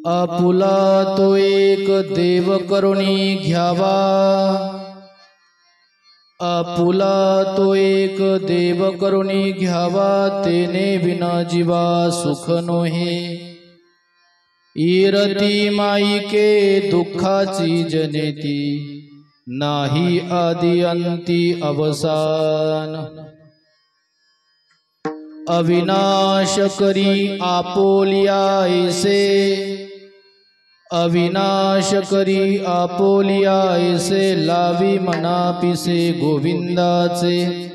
आपुला तो एक देव करुणी घ्यावा, आपुला तो एक देव करुणी घ्यावा, तेने विना जीवा सुख नोहे। इरती माईके दुःखाची जनेती, नाही आदि अंती अवसान। अविनाश करी आपोलिया ऐसे, अविनाश करी आपोलिया ऐसे, लावी मनापिसे गोविंदाचे।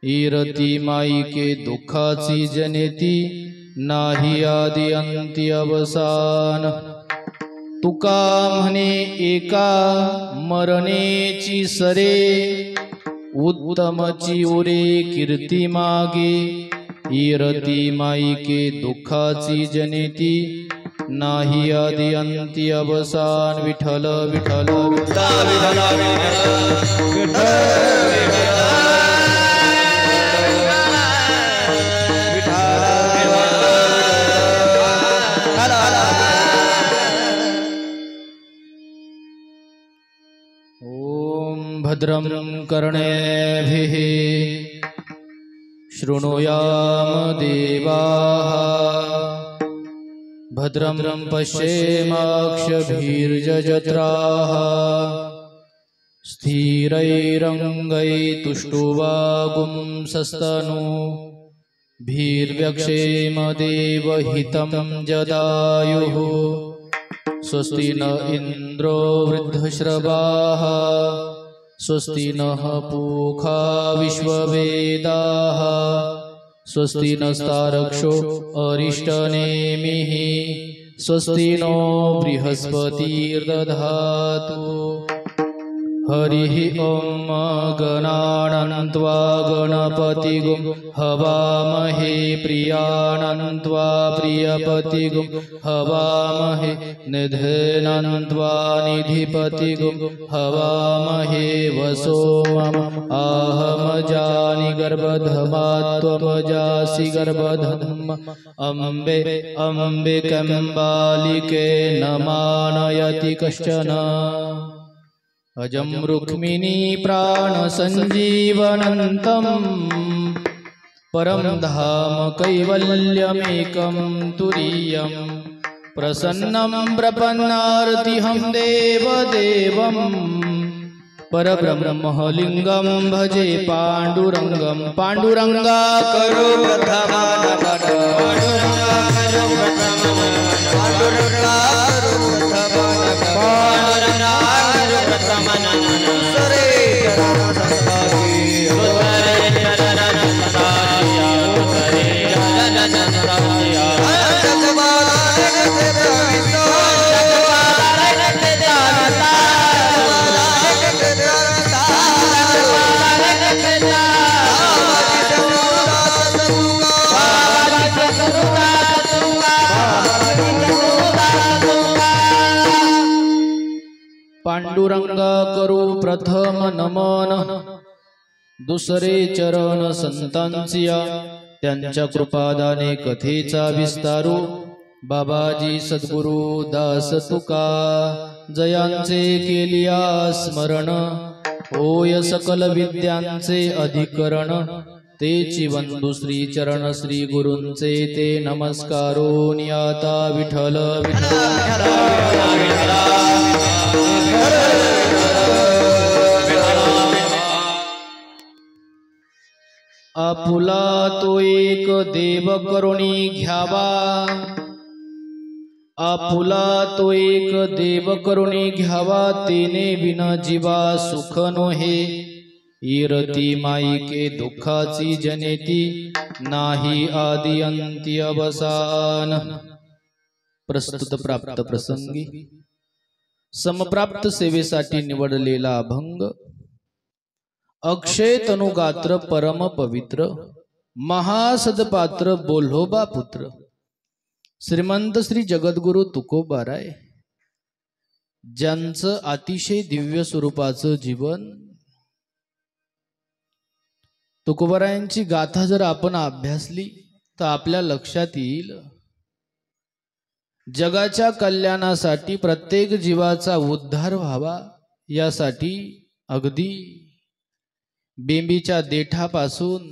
इरती माईके दुःखाची जनेती, नाही आदि अंती अवसान। तुका म्हणे एका मरणेची सरे, उत्तमची उरे कीर्ती मागे। इरती माईके दुःखाची जनेती, नाही आदि अंती अवसान। विठ्ठल विठ्ठल विठ्ठल ओम भद्रं कर्णेभिः शृणुयाम देवाः, भद्रं पश्येमाक्षभिर्यजत्राः। स्थिरैरङ्गैस्तुष्टुवागुंसस्तनूभिर्व्यक्षेम देवहितं जदायुः। स्वस्ति न इन्द्रो वृद्धश्रवाः, स्वस्ति नः पूषा विश्ववेदाः। स्वस्ति नस्तार्क्ष्यो अरिष्टनेमिः, स्वस्ति नो बृहस्पतिर्दधातु। हरिः ॐ गणानां त्वा गणपतिगुं हवामहे, प्रियाणां त्वा प्रियपतिगुं हवामहे, निधीनां त्वा निधिपतिगुं हवामहे। वसो मम आहमजानि गर्भधमात्वमजासि गर्भधम्। अम्बे अम्बिकम्बालिके न मानयति कश्चन। अजं रुक्मिणी प्राणसञ्जीवनन्तं, परं धाम कैवल्यमेकं तुरीयं। प्रसन्नं प्रपन्नार्तिहं देवदेवं, परब्रह्मलिङ्गं भजे पाण्डुरङ्गं। पाण्डुरङ्गा करो प्रथमानमन, पाण्डुरङ्गा करो प्रथमानमन, पाण्डुरङ्गा करो प्रथमानमन, पाण्डुरङ्गा करो प्रथमानमन। सरे चरण संसारी, उतरे चरण संसारी, उतरे चरण संसारी। पांडुरंगा करू प्रथम नमन, दुसरे चरण संतांचिया। त्यांच्या कृपादाने कथेचा विस्तारू, बाबाजी सद्गुरु दास तुका। जयांचे केलिया स्मरण, होय सकल विद्यांचे अधिकरण। तेची वंदू श्री चरण श्री गुरूंचे, ते नमस्कारून आता विठ्ठल विठ्ठल। आपुला तो एक देव करुणी घ्यावा, आपुला तो एक देव करुणी घ्यावा, तेने विना जीवा सुख नोहे। इरती माईके दुःखाची जनेती, नाही आदि अंती अवसान। प्रस्तुत प्राप्त प्रसंगी समप्राप्त सेवेसाठी निवडलेला अभंग। अक्षय तनुगात्र परम पवित्र, महासदपात्र बोल्होबा पुत्र। श्रीमंत श्री जगद्गुरु तुकोबाराय, ज्यांचं अतिशय दिव्य स्वरूपाचं जीवन, तुकोबारायांची गाथा जर आपण अभ्यासली तर आपल्या लक्षात येईल जगाच्या कल्याणासाठी प्रत्येक जीवाचा उद्धार व्हावा यासाठी अगदी बेंबीच्या देठापासून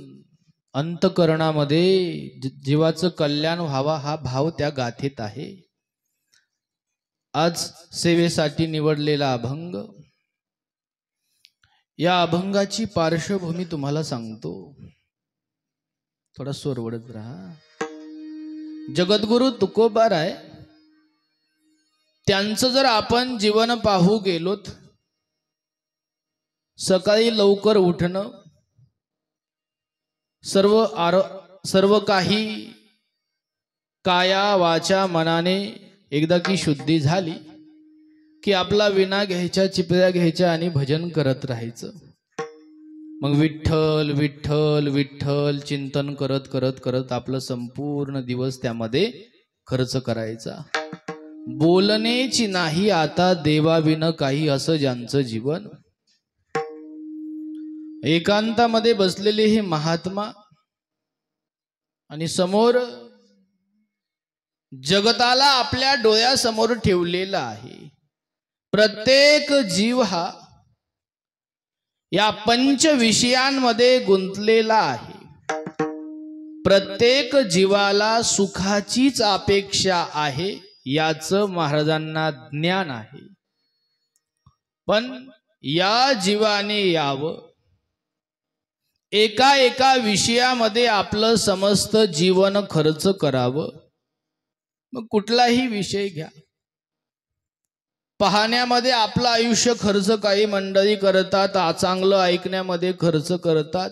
अंतकरणामध्ये जीवाचं कल्याण व्हावा हा भाव त्या गाथेत आहे। आज सेवेसाठी निवडलेला अभंग, या अभंगाची पार्श्वभूमी तुम्हाला सांगतो, थोडा सोरवडत राहा। जगद्गुरु तुकोबाराय त्यांचं जर आपण जीवन पाहू गेलोत, सकाळी लवकर उठणं, सर्व काही काया वाचा मनाने एकदा की शुद्धी झाली की आपला विना घ्यायच्या, चिपऱ्या घ्यायच्या आणि भजन करत राहायचं। मग विठ्ठल विठ्ठल विठ्ठल चिंतन करत करत करत आपलं संपूर्ण दिवस त्यामध्ये खर्च करायचा। बोलणेची नाही आता देवाविन काही, असं ज्यांचं जीवन। एकांतामध्ये बसलेले हे महात्मा आणि समोर जगताला आपल्या डोळ्यासमोर ठेवलेला आहे। प्रत्येक जीव हा या पंच विषयांमध्ये गुंतलेला आहे। प्रत्येक जीवाला सुखाचीच अपेक्षा आहे याचं महाराजांना ज्ञान आहे। पण या जीवाने यावं, एका एका विषयामध्ये आपलं समस्त जीवन खर्च करावं। मग कुठलाही विषय घ्या, पाहण्यामध्ये आपलं आयुष्य खर्च काही मंडळी करतात, चांगलं ऐकण्यामध्ये खर्च करतात।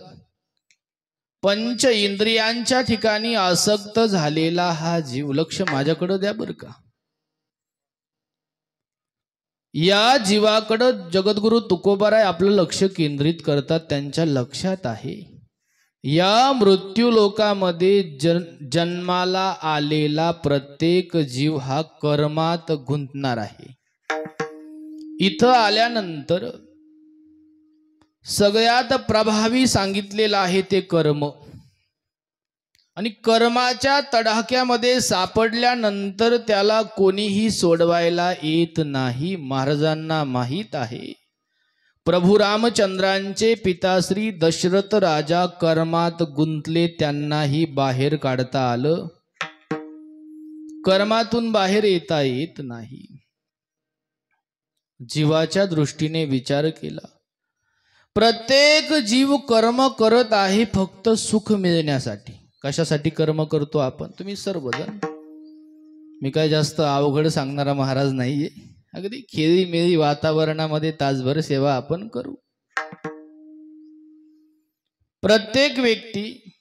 पंच इंद्रियांच्या ठिकाणी आसक्त झालेला हा जीव, लक्ष माझ्याकडे द्या बरं का, या जीवाकडं जगद्गुरु तुकोबाराय आपलं लक्ष केंद्रित करतात। त्यांच्या लक्षात आहे या मृत्यू लोकामध्ये जन्माला आलेला प्रत्येक जीव हा कर्मात गुंतणार आहे। इथं आल्यानंतर सगळ्यात प्रभावी सांगितलेलं आहे ते कर्म, आणि कर्माच्या तडाख्यामध्ये सापडल्यानंतर त्याला कोणीही सोडवायला येत नाही। महाराजांना माहित आहे प्रभू रामचंद्रांचे पिताश्री दशरथ राजा कर्मात गुंतले, त्यांनाही बाहेर काढता आलं, कर्मातून बाहेर येता येत नाही। जीवाच्या दृष्टीने विचार केला, प्रत्येक जीव कर्म करत आहे फक्त सुख मिळण्यासाठी। कशासाठी कर्म करतो आपण? तुम्ही सर्वजण, मी काय जास्त अवघड सांगणारा महाराज नाहीये, अगदी खेळीमेळी वातावरणामध्ये तासभर सेवा आपण करू। प्रत्येक व्यक्ती,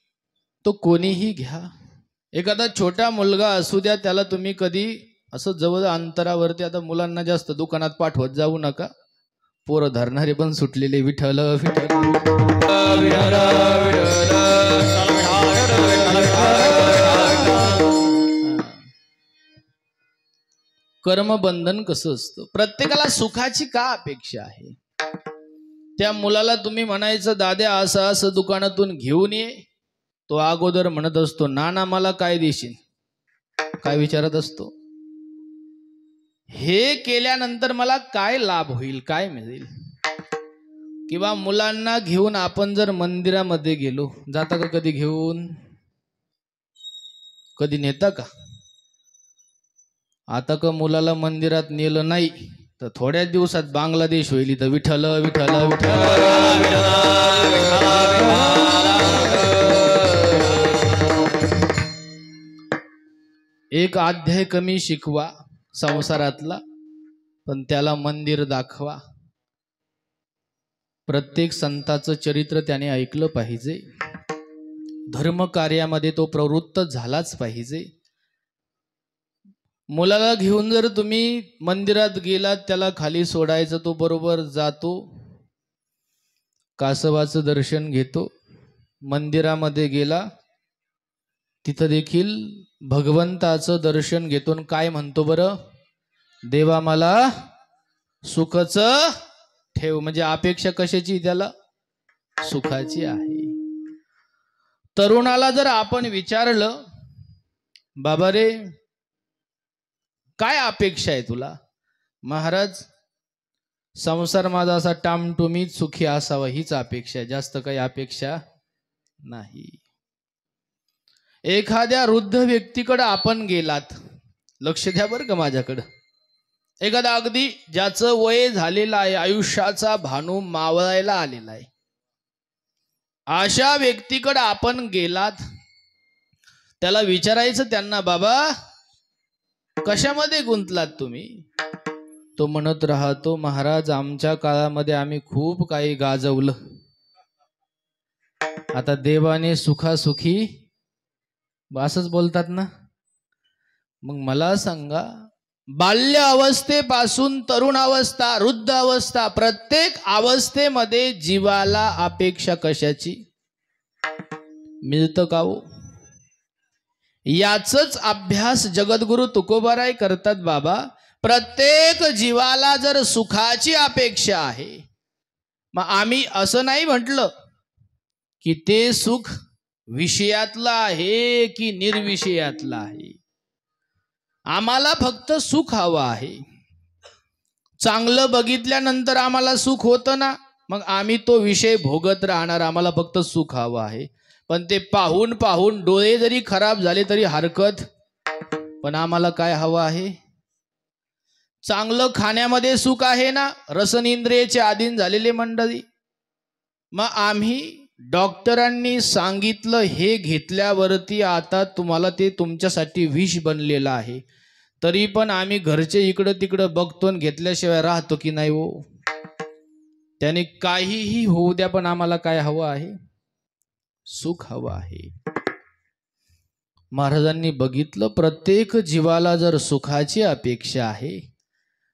तो कोणीही घ्या, एखादा छोटा मुलगा असू द्या, त्याला तुम्ही कधी असं जवळ अंतरावरती, आता मुलांना जास्त दुकानात पाठवत जाऊ नका, पोरं धरणारे पण सुटलेले, विठ्ठल कर्मबंधन कसं असतं? प्रत्येकाला सुखाची का अपेक्षा आहे? त्या मुलाला तुम्ही म्हणायचं दाद्या असं असं दुकानातून घेऊन ये, तो अगोदर म्हणत असतो नाना मला काय देशील, काय विचारत असतो, हे केल्यानंतर मला काय लाभ होईल, काय मिळेल। किंवा मुलांना घेऊन आपण जर मंदिरामध्ये गेलो, जाता का कधी घेऊन? कधी नेता का? आता का मुलाला मंदिरात नेलं नाही तर थोड्याच दिवसात बांगलादेश होईल, तर विठ्ठल विठ्ठल विठ्ठल। एक अध्याय कमी शिकवा संसारातला, पण त्याला मंदिर दाखवा। प्रत्येक संताचं चरित्र त्याने ऐकलं पाहिजे, धर्म कार्यामध्ये तो प्रवृत्त झालाच पाहिजे। मुलाला घेऊन जर तुम्ही मंदिरात गेलात, त्याला खाली सोडायचं, तो बरोबर जातो, कासवाचं दर्शन घेतो। मंदिरामध्ये गेला तिथं देखील भगवंताचं दर्शन घेतो, काय म्हणतो बरं, देवा मला सुखच ठेव, म्हणजे अपेक्षा कशाची त्याला? सुखाची आहे। तरुणाला जर आपण विचारलं बाबा रे काय अपेक्षा आहे तुला? महाराज, संसार माझा असा टामटुमीत सुखी असावा हीच अपेक्षा आहे, जास्त काही अपेक्षा नाही. एखाद्या वृद्ध व्यक्तीकडे आपण गेलात, लक्ष द्या बरं का माझ्याकडं, एखादा अगदी ज्याचं वय झालेलं आहे, आयुष्याचा भानू मावळायला आलेला आहे, अशा व्यक्तीकडे आपण गेलात, त्याला विचारायचं त्यांना, बाबा कशामध्ये गुंतलात तुम्ही? तो म्हणत राहतो, महाराज आमच्या काळामध्ये आम्ही खूप काही गाजवलं, आता देवाने सुखासुखी, असंच बोलतात ना. मग मला सांगा, बाल्य अवस्थेपासून तरुण अवस्था, वृद्ध अवस्था, प्रत्येक अवस्थेमध्ये जीवाला अपेक्षा कशाची? मिळतं का हो? याचच अभ्यास जगद्गुरु तुकोबाराय करतात. बाबा, प्रत्येक जीवाला जर सुखाची अपेक्षा आहे, मग आम्ही असं नाही म्हटलं की ते सुख विषयातलं आहे की निर्विषयातलं आहे. आम्हाला फक्त सुख हवं आहे. चांगलं बघितल्यानंतर आम्हाला सुख होतं ना, मग आम्ही तो विषय भोगत राहणार. आम्हाला फक्त सुख हवं आहे. पण ते पाहून पाहून डोळे जरी खराब झाले तरी हरकत, पण आम्हाला काय हवं आहे? चांगलं खाण्यामध्ये सुख आहे ना, रसनेंद्रियाचे अधीन झालेले मंडळी. मग आम्ही डॉक्टरांनी सांगितलं हे घेतल्यावरती आता तुम्हाला ते तुमच्यासाठी विष बनलेलं आहे, तरी पण आम्ही घरचे इकडं तिकडं बघतो, घेतल्याशिवाय राहतो की नाही हो? त्याने काहीही होऊ द्या, पण आम्हाला काय हवं आहे? सुख हवं आहे. महाराजांनी बघितलं, प्रत्येक जीवाला जर सुखाची अपेक्षा आहे,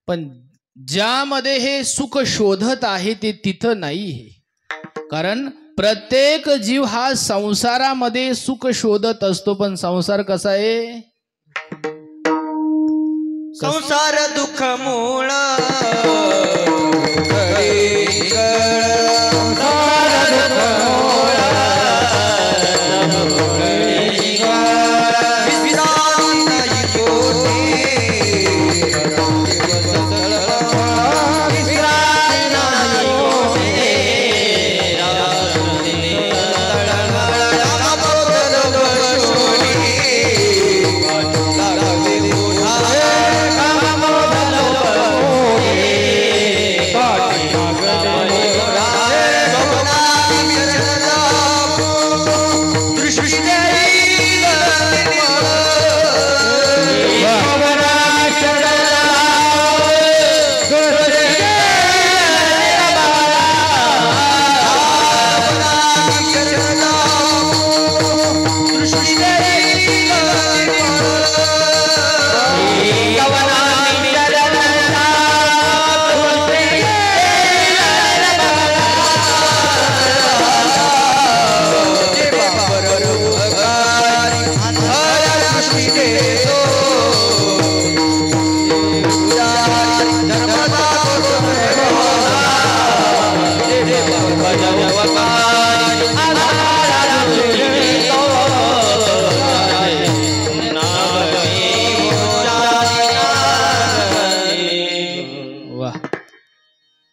पण ज्यामध्ये हे सुख शोधत आहे ते तिथं नाही आहे. कारण प्रत्येक जीव हा संसारामध्ये सुख शोधत असतो, पण संसार कसा आहे? संसार दुःख मूळ,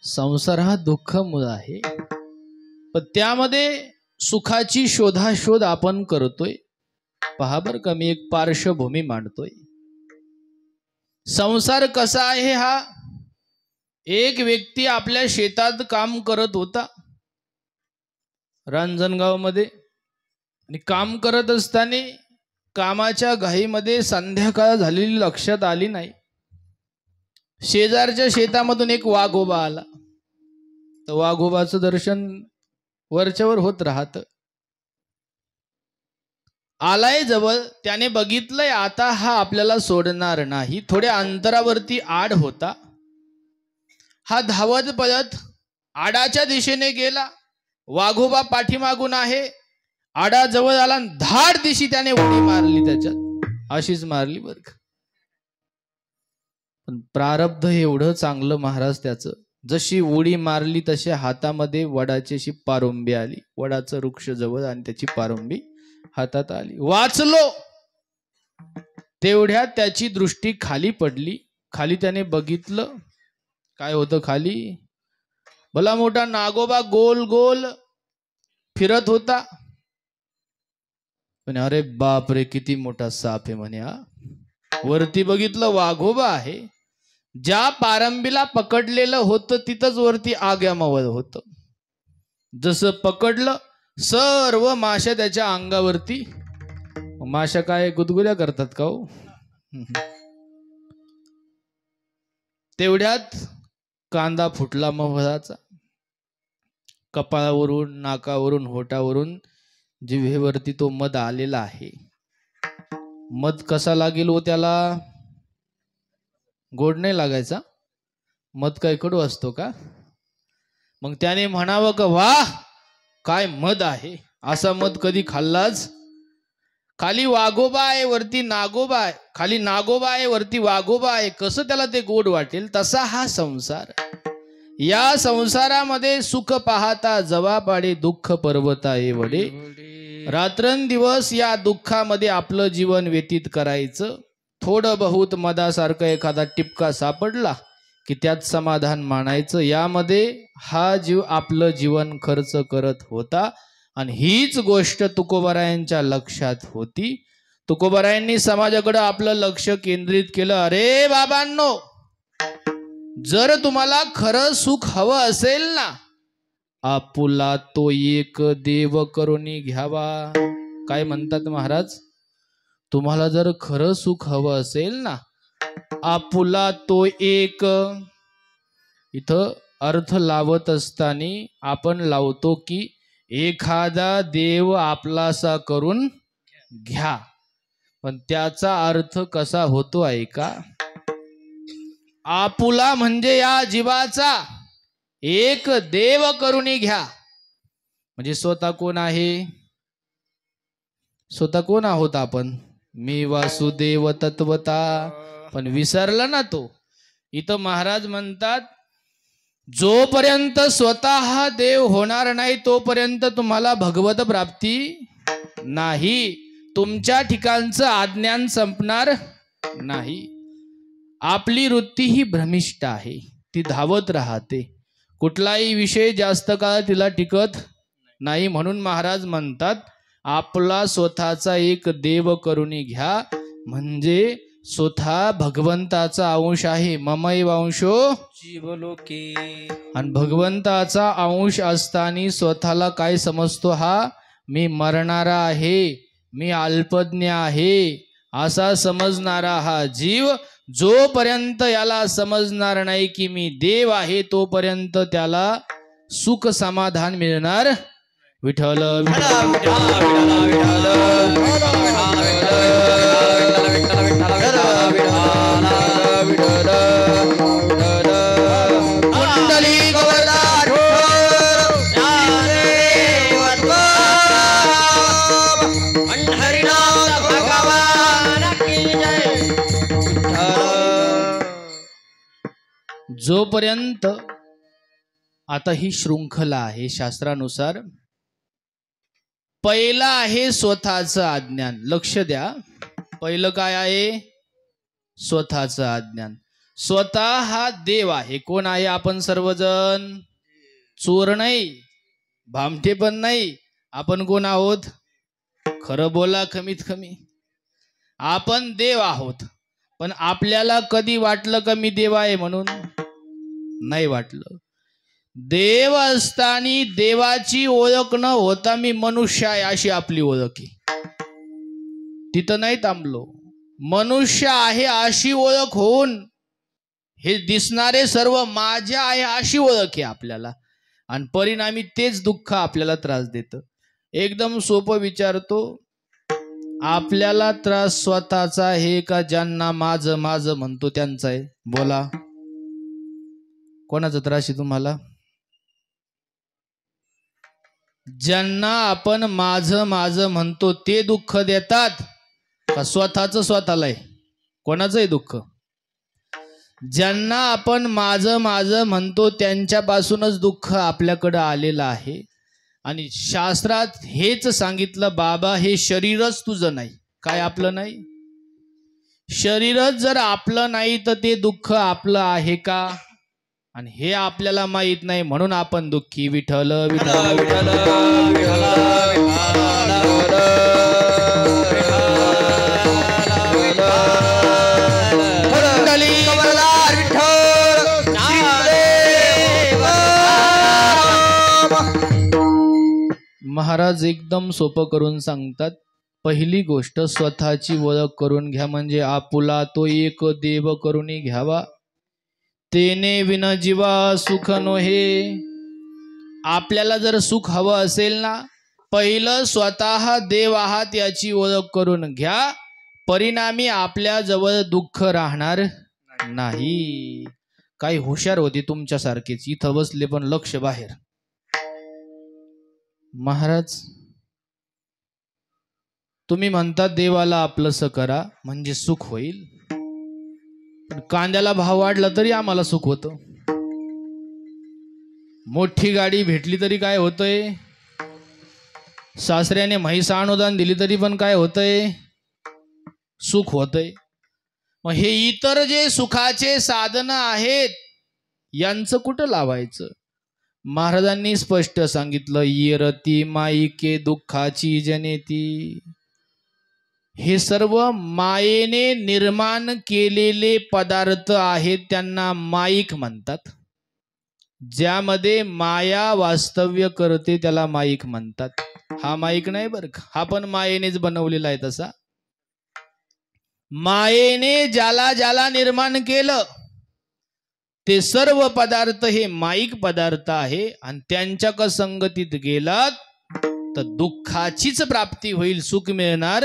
संसार हा दुःख मूळ आहे, पण त्यामध्ये सुखाची शोधाशोध आपण करतोय. पहा बर का, मी एक पार्श्वभूमी मांडतोय. संसार कसा आहे? हा एक व्यक्ती आपल्या शेतात काम करत होता, रांजणगाव मध्ये, आणि काम करत असताना कामाच्या घाईमध्ये संध्याकाळ झालेली लक्षात आली नाही. शेजारच्या शेतामधून एक वाघोबा आला. तर वाघोबाचं दर्शन वरच्यावर होत राहत. आलाय जवळ, त्याने बघितलंय आता हा आपल्याला सोडणार नाही. थोड्या अंतरावरती आड होता. हा धावत पळत आडाच्या दिशेने गेला. वाघोबा पाठीमागून आहे. आडा जवळ आला, धाड दिशी त्याने उडी मारली त्याच्यात. अशीच मारली बर का. पण प्रारब्ध एवढं चांगलं महाराज त्याचं, जशी उडी मारली तशी हातामध्ये वडाची अशी पारंबी आली. वडाचं वृक्ष जवळ आणि त्याची पारंबी हातात आली. वाचलो. तेवढ्यात त्याची दृष्टी खाली पडली. खाली त्याने बघितलं, काय होतं खाली? भला मोठा नागोबा गोल गोल फिरत होता. पण अरे बाप रे, किती मोठा साप आहे म्हणे हा. वरती बघितलं, वाघोबा आहे. ज्या पारंबीला पकडलेलं होतं तिथंच वरती आग्यामावत होतं. जसं पकडलं, सर्व माश्या त्याच्या अंगावरती. माश्या काय गुदगुल्या करतात का हो? तेवढ्यात कांदा फुटला मधाचा. कपाळावरून, नाकावरून, होटावरून, जिव्हेवरती तो मध आलेला आहे. मध कसा लागेल हो त्याला? गोड नाही लागायचा. मध काय कडू असतो का? मग त्याने म्हणावं का, वाह काय मध आहे, असा मध कधी खाल्लाच? खाली वाघोबा आहे, वरती नागोबा आहे. खाली नागोबा आहे, वरती वाघोबा आहे. कसं त्याला ते गोड वाटेल? तसा हा संसार. या संसारामध्ये सुख पाहता जवा पाडे, दुःख पर्वता एवढे. रात्रंदिवस या दुःखामध्ये आपलं जीवन व्यतीत करायचं. थोडं बहुत मधासारखं एखादा टिपका सापडला की त्यात समाधान मानायचं. यामध्ये हा जीव आपलं जीवन खर्च करत होता. आणि हीच गोष्ट तुकोबारायांच्या लक्षात होती. तुकोबारायांनी समाजाकडे आपलं लक्ष केंद्रित केलं. अरे बाबांनो, जर तुम्हाला खरं सुख हवं असेल ना, आपुला तो एक देव करुणी घ्यावा. काय म्हणतात महाराज? तुम्हाला जर खरं सुख हवं असेल ना, आपुला तो एक. इथं अर्थ लावत असताना आपण लावतो की एखादा देव आपलासा करून घ्या. पण त्याचा अर्थ कसा होतो ऐका. आपुला म्हणजे या जीवाचा एक देव करुणी घ्या. म्हणजे स्वतः कोण आहे? स्वतः कोण आहोत आपण? मी वासुदेव तत्वता. पण विसरला ना तो. इथं महाराज म्हणतात, जोपर्यंत स्वतः देव होणार नाही तोपर्यंत तुम्हाला भगवत प्राप्ती नाही. तुमच्या ठिकाणचं आज्ञान संपणार नाही. आपली वृत्ती ही भ्रमिष्ट आहे, ती धावत राहते. कुठलाही विषय जास्त काळ तिला टिकत नाही. म्हणून महाराज म्हणतात, आपला स्वतःचा एक देव करुणी घ्या. म्हणजे स्वतः भगवंताचा अंश आहे. ममैव अंशो जीवलोके. आणि भगवंताचा अंश असताना स्वतःला काय समजतो? हा मी मरणारा आहे, मी अल्पज्ञ आहे, असा समजणारा हा जीव जोपर्यंत याला समजणार नाही की मी देव आहे, तोपर्यंत त्याला सुख समाधान मिळणार. विठ्ठल जोपर्यंत आता ही शृंखला आहे शास्त्रानुसार. पहिला आहे स्वतःचं अज्ञान. लक्ष द्या, पहिलं काय आहे? स्वतःचं अज्ञान. स्वतः हा देव आहे. कोण आहे आपण? सर्वजण. चोर नाही, भामटे पण नाही. आपण कोण आहोत? खरं बोला, कमीत कमी आपण देव आहोत. पण आपल्याला कधी वाटलं का मी देव आहे म्हणून? नाही वाटलं. देव असताना देवाची ओळख न होता मी मनुष्य आहे अशी आपली ओळख आहे. तिथं नाही थांबलो. मनुष्य आहे अशी ओळख होऊन हे दिसणारे सर्व माझ्या आहे अशी ओळख आहे आपल्याला. आणि परिणामी तेच दुःख आपल्याला त्रास देतं. एकदम सोपं विचारतो, आपल्याला त्रास स्वतःचा आहे का ज्यांना माझं माझं म्हणतो त्यांचा आहे? बोला, कोणाचा त्रास आहे तुम्हाला? ज्यांना आपण माझं माझं म्हणतो ते दुःख देतात का स्वतःच स्वतःला आहे? कोणाचं आहे दुःख? ज्यांना आपण माझं माझं म्हणतो त्यांच्यापासूनच दुःख आपल्याकडं आलेलं आहे. आणि शास्त्रात हेच सांगितलं, बाबा हे शरीरच तुझं नाही. काय आपलं नाही? शरीरच जर आपलं नाही तर ते दुःख आपलं आहे का? आणि हे आपल्याला माहित नाही म्हणून आपण दुःखी. विठ्ठल विठ्ठल विठ्ठल महाराज एकदम सोपं करून सांगतात. पहिली गोष्ट स्वतःची ओळख करून घ्या, म्हणजे आपुला तो एक देव करूनी घ्यावा. तेने विन जीवा सुख नोहे. आपल्याला जर सुख हवं असेल ना, पहिलं स्वतः देव आहात याची ओळख करून घ्या. परिणामी आपल्या जवळ दुःख राहणार नाही. काही हुशार होते तुमच्यासारखेच, इथं बसले पण लक्ष बाहेर. महाराज तुम्ही म्हणता देवाला आपलंसं करा म्हणजे सुख होईल, पण कांद्याला भाव वाढला तरी आम्हाला सुख होतं. मोठी गाडी भेटली तरी काय होतंय, सासऱ्याने म्हैस अनुदान दिली तरी पण काय होतंय, सुख होतंय. मग हे इतर जे सुखाचे साधन आहेत यांचं कुठं लावायचं? महाराजांनी स्पष्ट सांगितलं, येरती माईके दुःखाची जनेती. हे सर्व मायेने निर्माण केलेले पदार्थ आहेत, त्यांना माईक म्हणतात. ज्यामध्ये माया वास्तव्य करते त्याला माईक म्हणतात. हा माईक नाही बरं का, हा पण मायेनेच बनवलेला आहे. तसा मायेने ज्याला ज्याला निर्माण केलं ते सर्व पदार्थ हे माईक पदार्थ आहे. आणि त्यांच्या संगतीत गेलात तर दुःखाचीच प्राप्ती होईल, सुख मिळणार.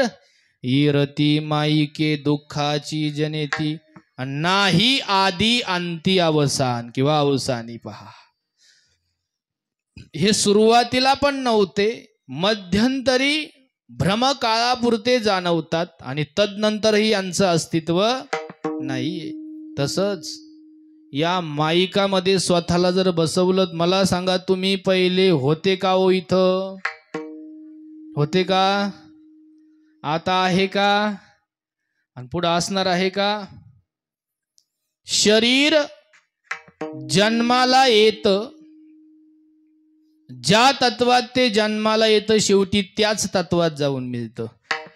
येरती माईके दुःखाची जनेती. नाही आदी अंती अवसान किंवा अवसानी. पहा, हे सुरुवातीला पण नव्हते, मध्यंतरी भ्रमकाळापुरते जाणवतात आणि तदनंतरही यांचं अस्तित्व नाहीये. तसंच या माईकामध्ये स्वतःला जर बसवलं, मला सांगा तुम्ही पहिले होते का हो? इथं होते का? आता आहे का? आणि पुढे असणार आहे का? शरीर जन्माला येतं, ज्या तत्वात ते जन्माला येतं शेवटी त्याच तत्वात जाऊन मिळतं.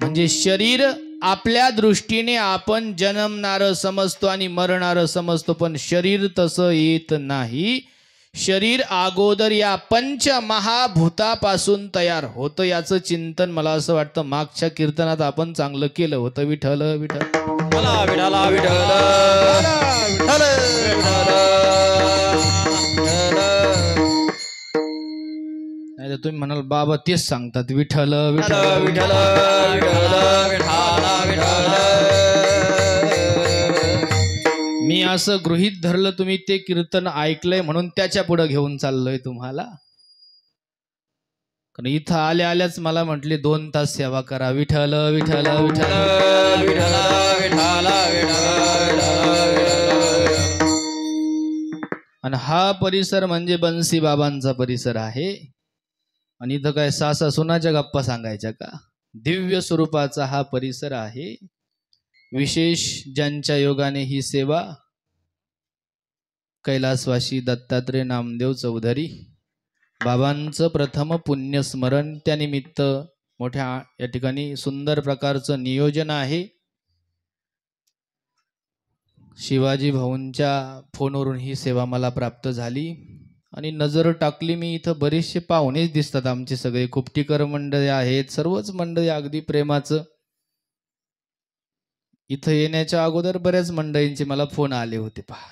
म्हणजे शरीर आपल्या दृष्टीने आपण जन्मणारं समजतो आणि मरणारं समजतो, पण शरीर तसं येत नाही. शरीर अगोदर या पंचमहाभूतापासून तयार होतं. याचं चिंतन मला असं वाटतं मागच्या कीर्तनात आपण चांगलं केलं होतं. विठ्ठल विठ्ठल नाही तर तुम्ही म्हणाल बाबा तेच सांगतात विठ्ठल विठ्ठल विठ्ठल. मी असं गृहीत धरलं तुम्ही ते कीर्तन ऐकलंय म्हणून त्याच्या पुढे घेऊन चाललोय तुम्हाला. कारण इथं आल्या आल्याच मला म्हटले 2 तास सेवा करा. विठ्ठल विठ्ठल विठ्ठल. आणि हा परिसर म्हणजे बन्सी बाबांचा परिसर आहे. आणि इथं काय सासा सुनाच्या गप्पा सांगायच्या का? दिव्य स्वरूपाचा हा परिसर आहे. विशेष ज्यांच्या योगाने ही सेवा कैलासवासी दत्तात्रय नामदेव चौधरी बाबांचं प्रथम पुण्यस्मरण, त्यानिमित्त मोठ्या या ठिकाणी सुंदर प्रकारचं नियोजन आहे. शिवाजी भाऊंच्या फोनवरून ही सेवा मला प्राप्त झाली आणि नजर टाकली मी, इथं बरेचसे पाहुणेच दिसतात आमचे, सगळे कुपटीकर मंडळी आहेत, सर्वच मंडळी अगदी प्रेमाचं. इथं येण्याच्या अगोदर बऱ्याच मंडळींचे मला फोन आले होते. पहा,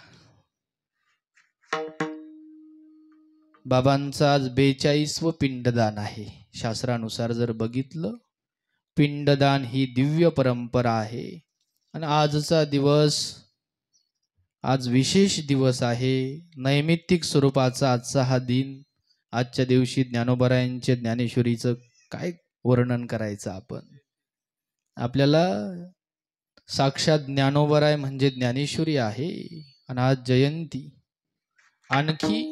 बाबांचं आज 42वं पिंडदान आहे. शास्त्रानुसार जर बघितलं, पिंडदान ही दिव्य परंपरा आहे. आणि आजचा दिवस आज विशेष दिवस आहे, नैमित्तिक स्वरूपाचा आजचा हा दिन. आजच्या दिवशी ज्ञानोबरायांचे ज्ञानेश्वरीचं काय वर्णन करायचं आपण? आपल्याला साक्षात ज्ञानोबराय म्हणजे ज्ञानेश्वरी आहे. आणि आज जयंती, आणखी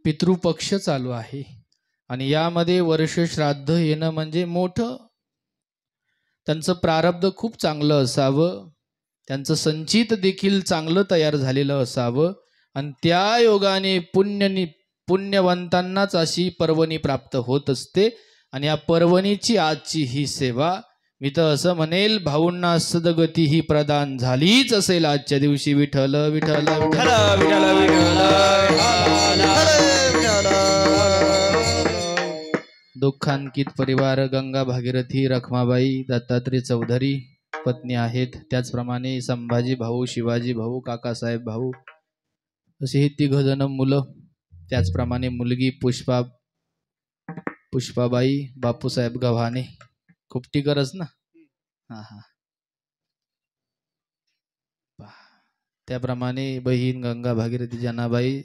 पितृपक्ष चालू आहे आणि यामध्ये वर्ष श्राद्ध येणं म्हणजे मोठं. त्यांचं प्रारब्ध खूप चांगलं असावं, त्यांचं संचित देखील चांगलं तयार झालेलं असावं आणि त्या योगाने पुण्यवंतांनाच अशी पर्वणी प्राप्त होत असते. आणि या पर्वणीची आजची ही सेवा मी तर असं म्हणेल, भाऊंना सदगती ही प्रदान झालीच असेल आजच्या दिवशी. विठ्ठल विठ्ठल विठ्ठल दुःखांकित परिवार गंगा भागीरथी रखमाबाई दत्तात्रय चौधरी पत्नी आहेत, त्याचप्रमाणे संभाजी भाऊ, शिवाजी भाऊ, काकासाहेब भाऊ असे हे 3 जण मुलं, त्याचप्रमाणे मुलगी पुष्पाबाई बापूसाहेब गव्हाणे, खूप टिकरच ना. हा त्याप्रमाणे बहीण गंगा भागीरथी जनाबाई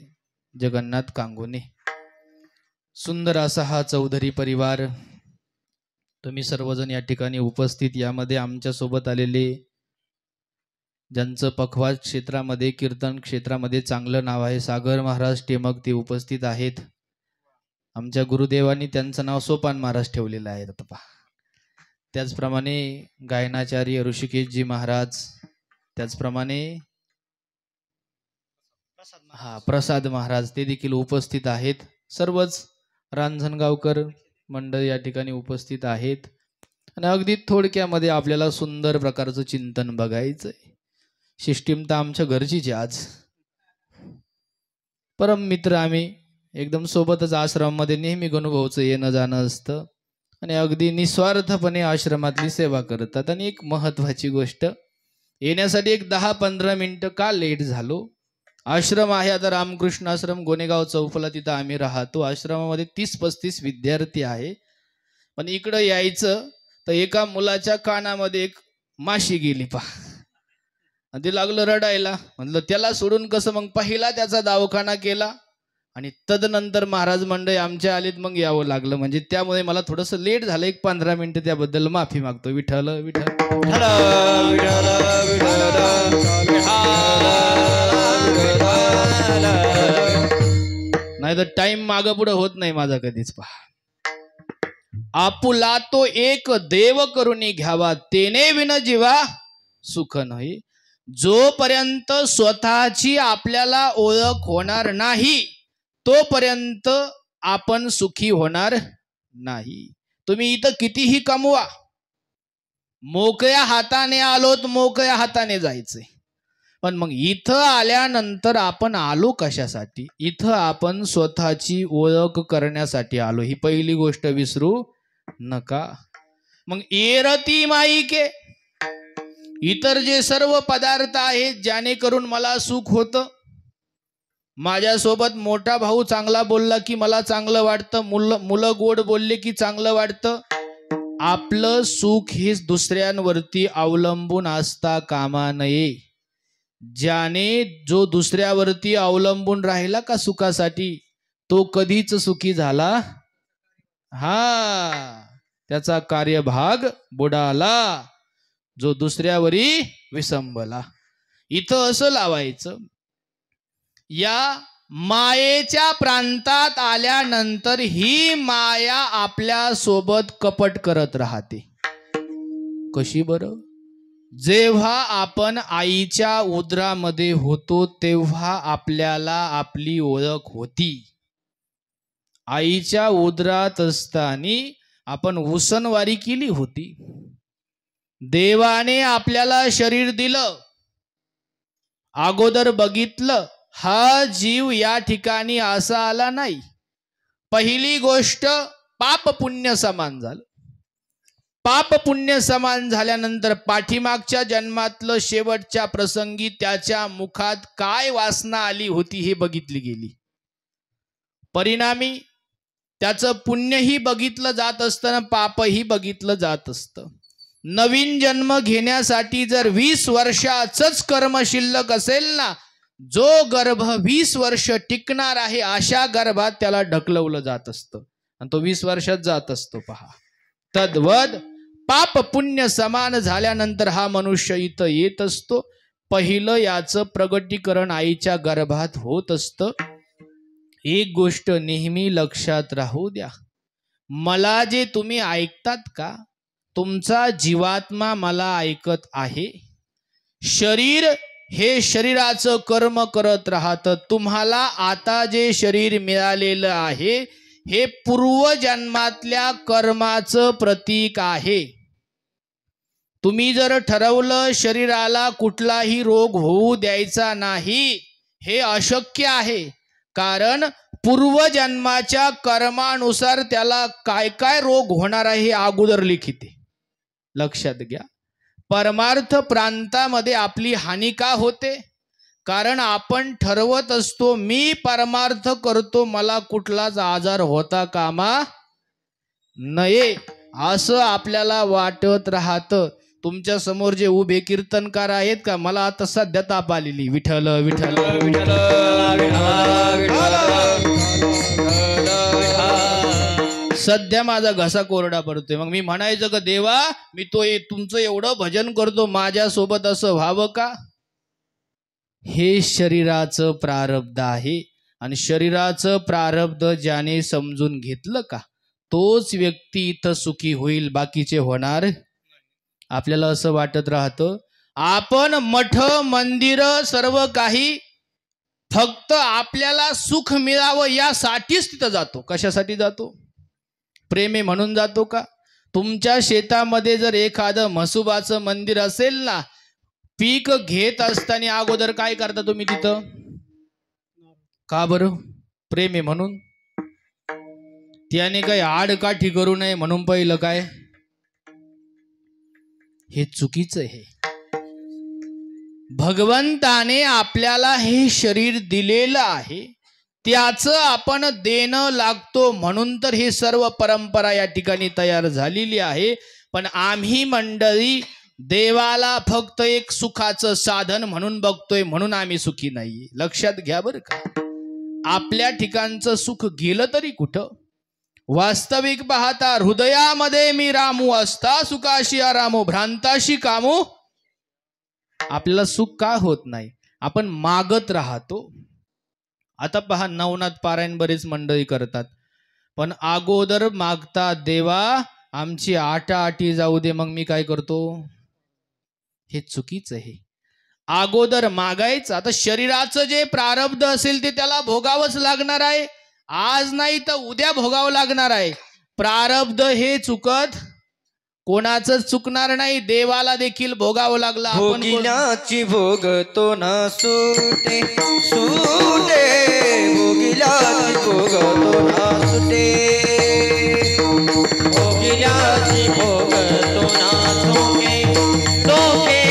जगन्नाथ कांगोने. सुंदर असा हा चौधरी परिवार. तुम्ही सर्वजण या ठिकाणी उपस्थित, यामध्ये आमच्या सोबत आलेले ज्यांचं पखवाज क्षेत्रामध्ये, कीर्तन क्षेत्रामध्ये चांगलं नाव आहे, सागर महाराज टेमक, ते उपस्थित आहेत. आमच्या गुरुदेवांनी त्यांचं नाव सोपान महाराज ठेवलेलं आहे. त्याचप्रमाणे गायनाचार्य ऋषिकेशजी महाराज, त्याचप्रमाणे प्रसाद महाराज ते देखील उपस्थित आहेत. सर्वच रांजणगावकर मंडळ या ठिकाणी उपस्थित आहेत. आणि अगदी थोडक्यामध्ये आपल्याला सुंदर प्रकारचं चिंतन बघायचंय. सिस्टीम तर आमच्या घरचीच आहे. आज परम मित्र आम्ही एकदम सोबतच आश्रमामध्ये नेहमी गणुभाऊचं येणं जाणं असतं आणि अगदी निस्वार्थपणे आश्रमातली सेवा करतात. आणि एक महत्वाची गोष्ट, येण्यासाठी एक 10-15 मिनिटं का लेट झालो. आश्रम आहे आता रामकृष्ण आश्रम गोनेगाव चौफला, तिथं आम्ही राहतो. आश्रमामध्ये 30-35 विद्यार्थी आहे. पण इकडं यायचं तर एका मुलाच्या कानामध्ये एक माशी गेली आणि ते लागलं रडायला. म्हणलं त्याला सोडून कसं, मग पहिला त्याचा दवाखाना केला आणि तदनंतर महाराज मंडळी आमच्या आलीत, मग यावं लागलं. म्हणजे त्यामुळे मला थोडंसं लेट झालं, एक 15 मिनिटं, त्याबद्दल माफी मागतो. विठ्ठल विठ्ठल नाही तर टाइम मागं पुढं होत नाही माझा कधीच. आपुला तो एक देव करून घ्यावा, तेने विन जीवा सुख नाही. जोपर्यंत स्वतःची आपल्याला ओळख होणार नाही तोपर्यंत आपण सुखी होणार नाही. तुम्ही इथं कितीही कमवा, मोकळ्या हाताने आलोत, मोकळ्या हाताने जायचंय. पण मग इथं आल्यानंतर आपण आलो कशासाठी? इथं आपण स्वतःची ओळख करण्यासाठी आलो. ही पहिली गोष्ट विसरू नका. मग एरती माईके, इतर जे सर्व पदार्थ आहेत ज्याने करून मला सुख होतं, माझ्यासोबत मोठा भाऊ चांगला बोलला की मला चांगलं वाटतं, मुलं गोड बोलले की चांगलं वाटतं. आपलं सुख हे दुसऱ्यांवरती अवलंबून असता कामा नये. ज्याने जो दुसऱ्यावरती अवलंबून राहिला का सुखासाठी, तो कधीच सुखी झाला त्याचा कार्यभाग बुडाला. जो दुसऱ्यावरी विसंबला. इथं असं लावायचं, या मायेच्या प्रांतात आल्यानंतर ही माया आपल्या सोबत कपट करत राहते. कशी बरं? जेव्हा आपण आईच्या उदरामध्ये होतो तेव्हा आपल्याला आपली ओळख होती. आईच्या उदरात असताना आपण उसनवारी केली होती. देवाने आपल्याला शरीर दिलं, अगोदर बघितलं, हा जीव या ठिकाणी असा आला नाही. पहिली गोष्ट, पाप पुण्य समान झालं. पाप पुण्य समान झाल्यानंतर पाठीमागच्या जन्मातलं शेवटच्या प्रसंगी त्याच्या मुखात काय वासना आली होती हे बघितली गेली. परिणामी त्याचं पुण्यही बघितलं जात असतं, पापही बघितलं जात असतं. नवीन जन्म घेण्यासाठी जर 20 वर्षाचंच कर्म शिल्लक असेल ना, जो गर्भ 20 वर्ष टिकणार आहे अशा गर्भात त्याला ढकलवलं जात असतं आणि तो 20 वर्षात जात असतो. पहा, तद्वद पाप पुण्य समान झाल्यानंतर हा मनुष्य इथं येत असतो. पहिलं याचं प्रगटीकरण आईच्या गर्भात होत असतं. एक गोष्ट नेहमी लक्षात राहू द्या, मला जे तुम्ही ऐकतात का, तुमचा जीवात्मा मला ऐकत आहे. शरीर हे शरीराचं कर्म करत राहतं. तुम्हाला आता जे शरीर मिळालेलं आहे हे पूर्वजन्मातल्या कर्माचं प्रतीक आहे. तुम्ही जर ठरवलं शरीराला कुठलाही रोग होऊ द्यायचा नाही, हे अशक्य आहे. कारण पूर्वजन्माच्या कर्मानुसार त्याला काय काय रोग होणार आहे हे अगोदर लिखित आहे. लक्षात घ्या. परमार्थ प्रांतामध्ये आपली हानी का होते? कारण आपण ठरवत असतो मी परमार्थ करतो, मला कुठलाच आजार होता कामा नये असं आपल्याला वाटत राहतं. तुमच्या समोर जे उभे कीर्तनकार आहेत का, मला आता सध्या ताप आलेली. विठ्ठल विठ्ठल विठ्ठल सध्या माझा घसा कोरडा पडतोय. मग मी म्हणायचं का देवा मी तुमचं एवढं भजन करतो, माझ्यासोबत असं व्हावं का? हे शरीराचं प्रारब्ध आहे. आणि शरीराचं प्रारब्ध ज्याने समजून घेतलं का तोच व्यक्ती इथं सुखी होईल, बाकीचे होणार. आपल्याला असं वाटत राहतं आपण मठ मंदिर सर्व काही फक्त आपल्याला सुख मिळावं यासाठीच तिथं जातो. कशासाठी जातो? प्रेमे म्हणून जातो का? तुमच्या शेतामध्ये जर एखादं म्हसोबाचं मंदिर असेल ना, पीक घेत असताना अगोदर काय करता तुम्ही तिथं? का बरं? प्रेमे म्हणून. त्याने काही आडकाठी करू नये म्हणून पहिलं काय? हे चुकीचं आहे. भगवंताने आपल्याला हे शरीर दिलेलं आहे, त्याचं आपण देणं लागतो म्हणून तर हे सर्व परंपरा या ठिकाणी तयार झालेली आहे. पण आम्ही मंडळी देवाला फक्त एक सुखाचं साधन म्हणून बघतोय, म्हणून आम्ही सुखी नाहीये. लक्षात घ्या बरं का. आपल्या ठिकाणचं सुख गेलं तरी कुठं? वास्तविक पाहता हृदयामध्ये मी रामू असता सुखाशी आरामो भ्रांताशी कामो. आपल्याला सुख का होत नाही? आपण मागत राहतो. आता पहा नवनाथ पारायण बरेच मंडळी करतात, पण अगोदर मागतात देवा आमची आटाआटी जाऊ दे, मग मी काय करतो? हे चुकीचं आहे. अगोदर मागायचं. आता शरीराचं जे प्रारब्ध असेल ते त्याला भोगावंच लागणार आहे. आज नाही तर उद्या भोगावं लागणार आहे. प्रारब्ध हे चुकत कोणाचं चुकणार नाही. देवाला देखील भोगावं लागलं. भोगिल्याची भोगतो ना सुटे सुटे, भोगिल्याची भोगतो ना सुटे, भोगिल्याची भोगतो ना सुके सुके,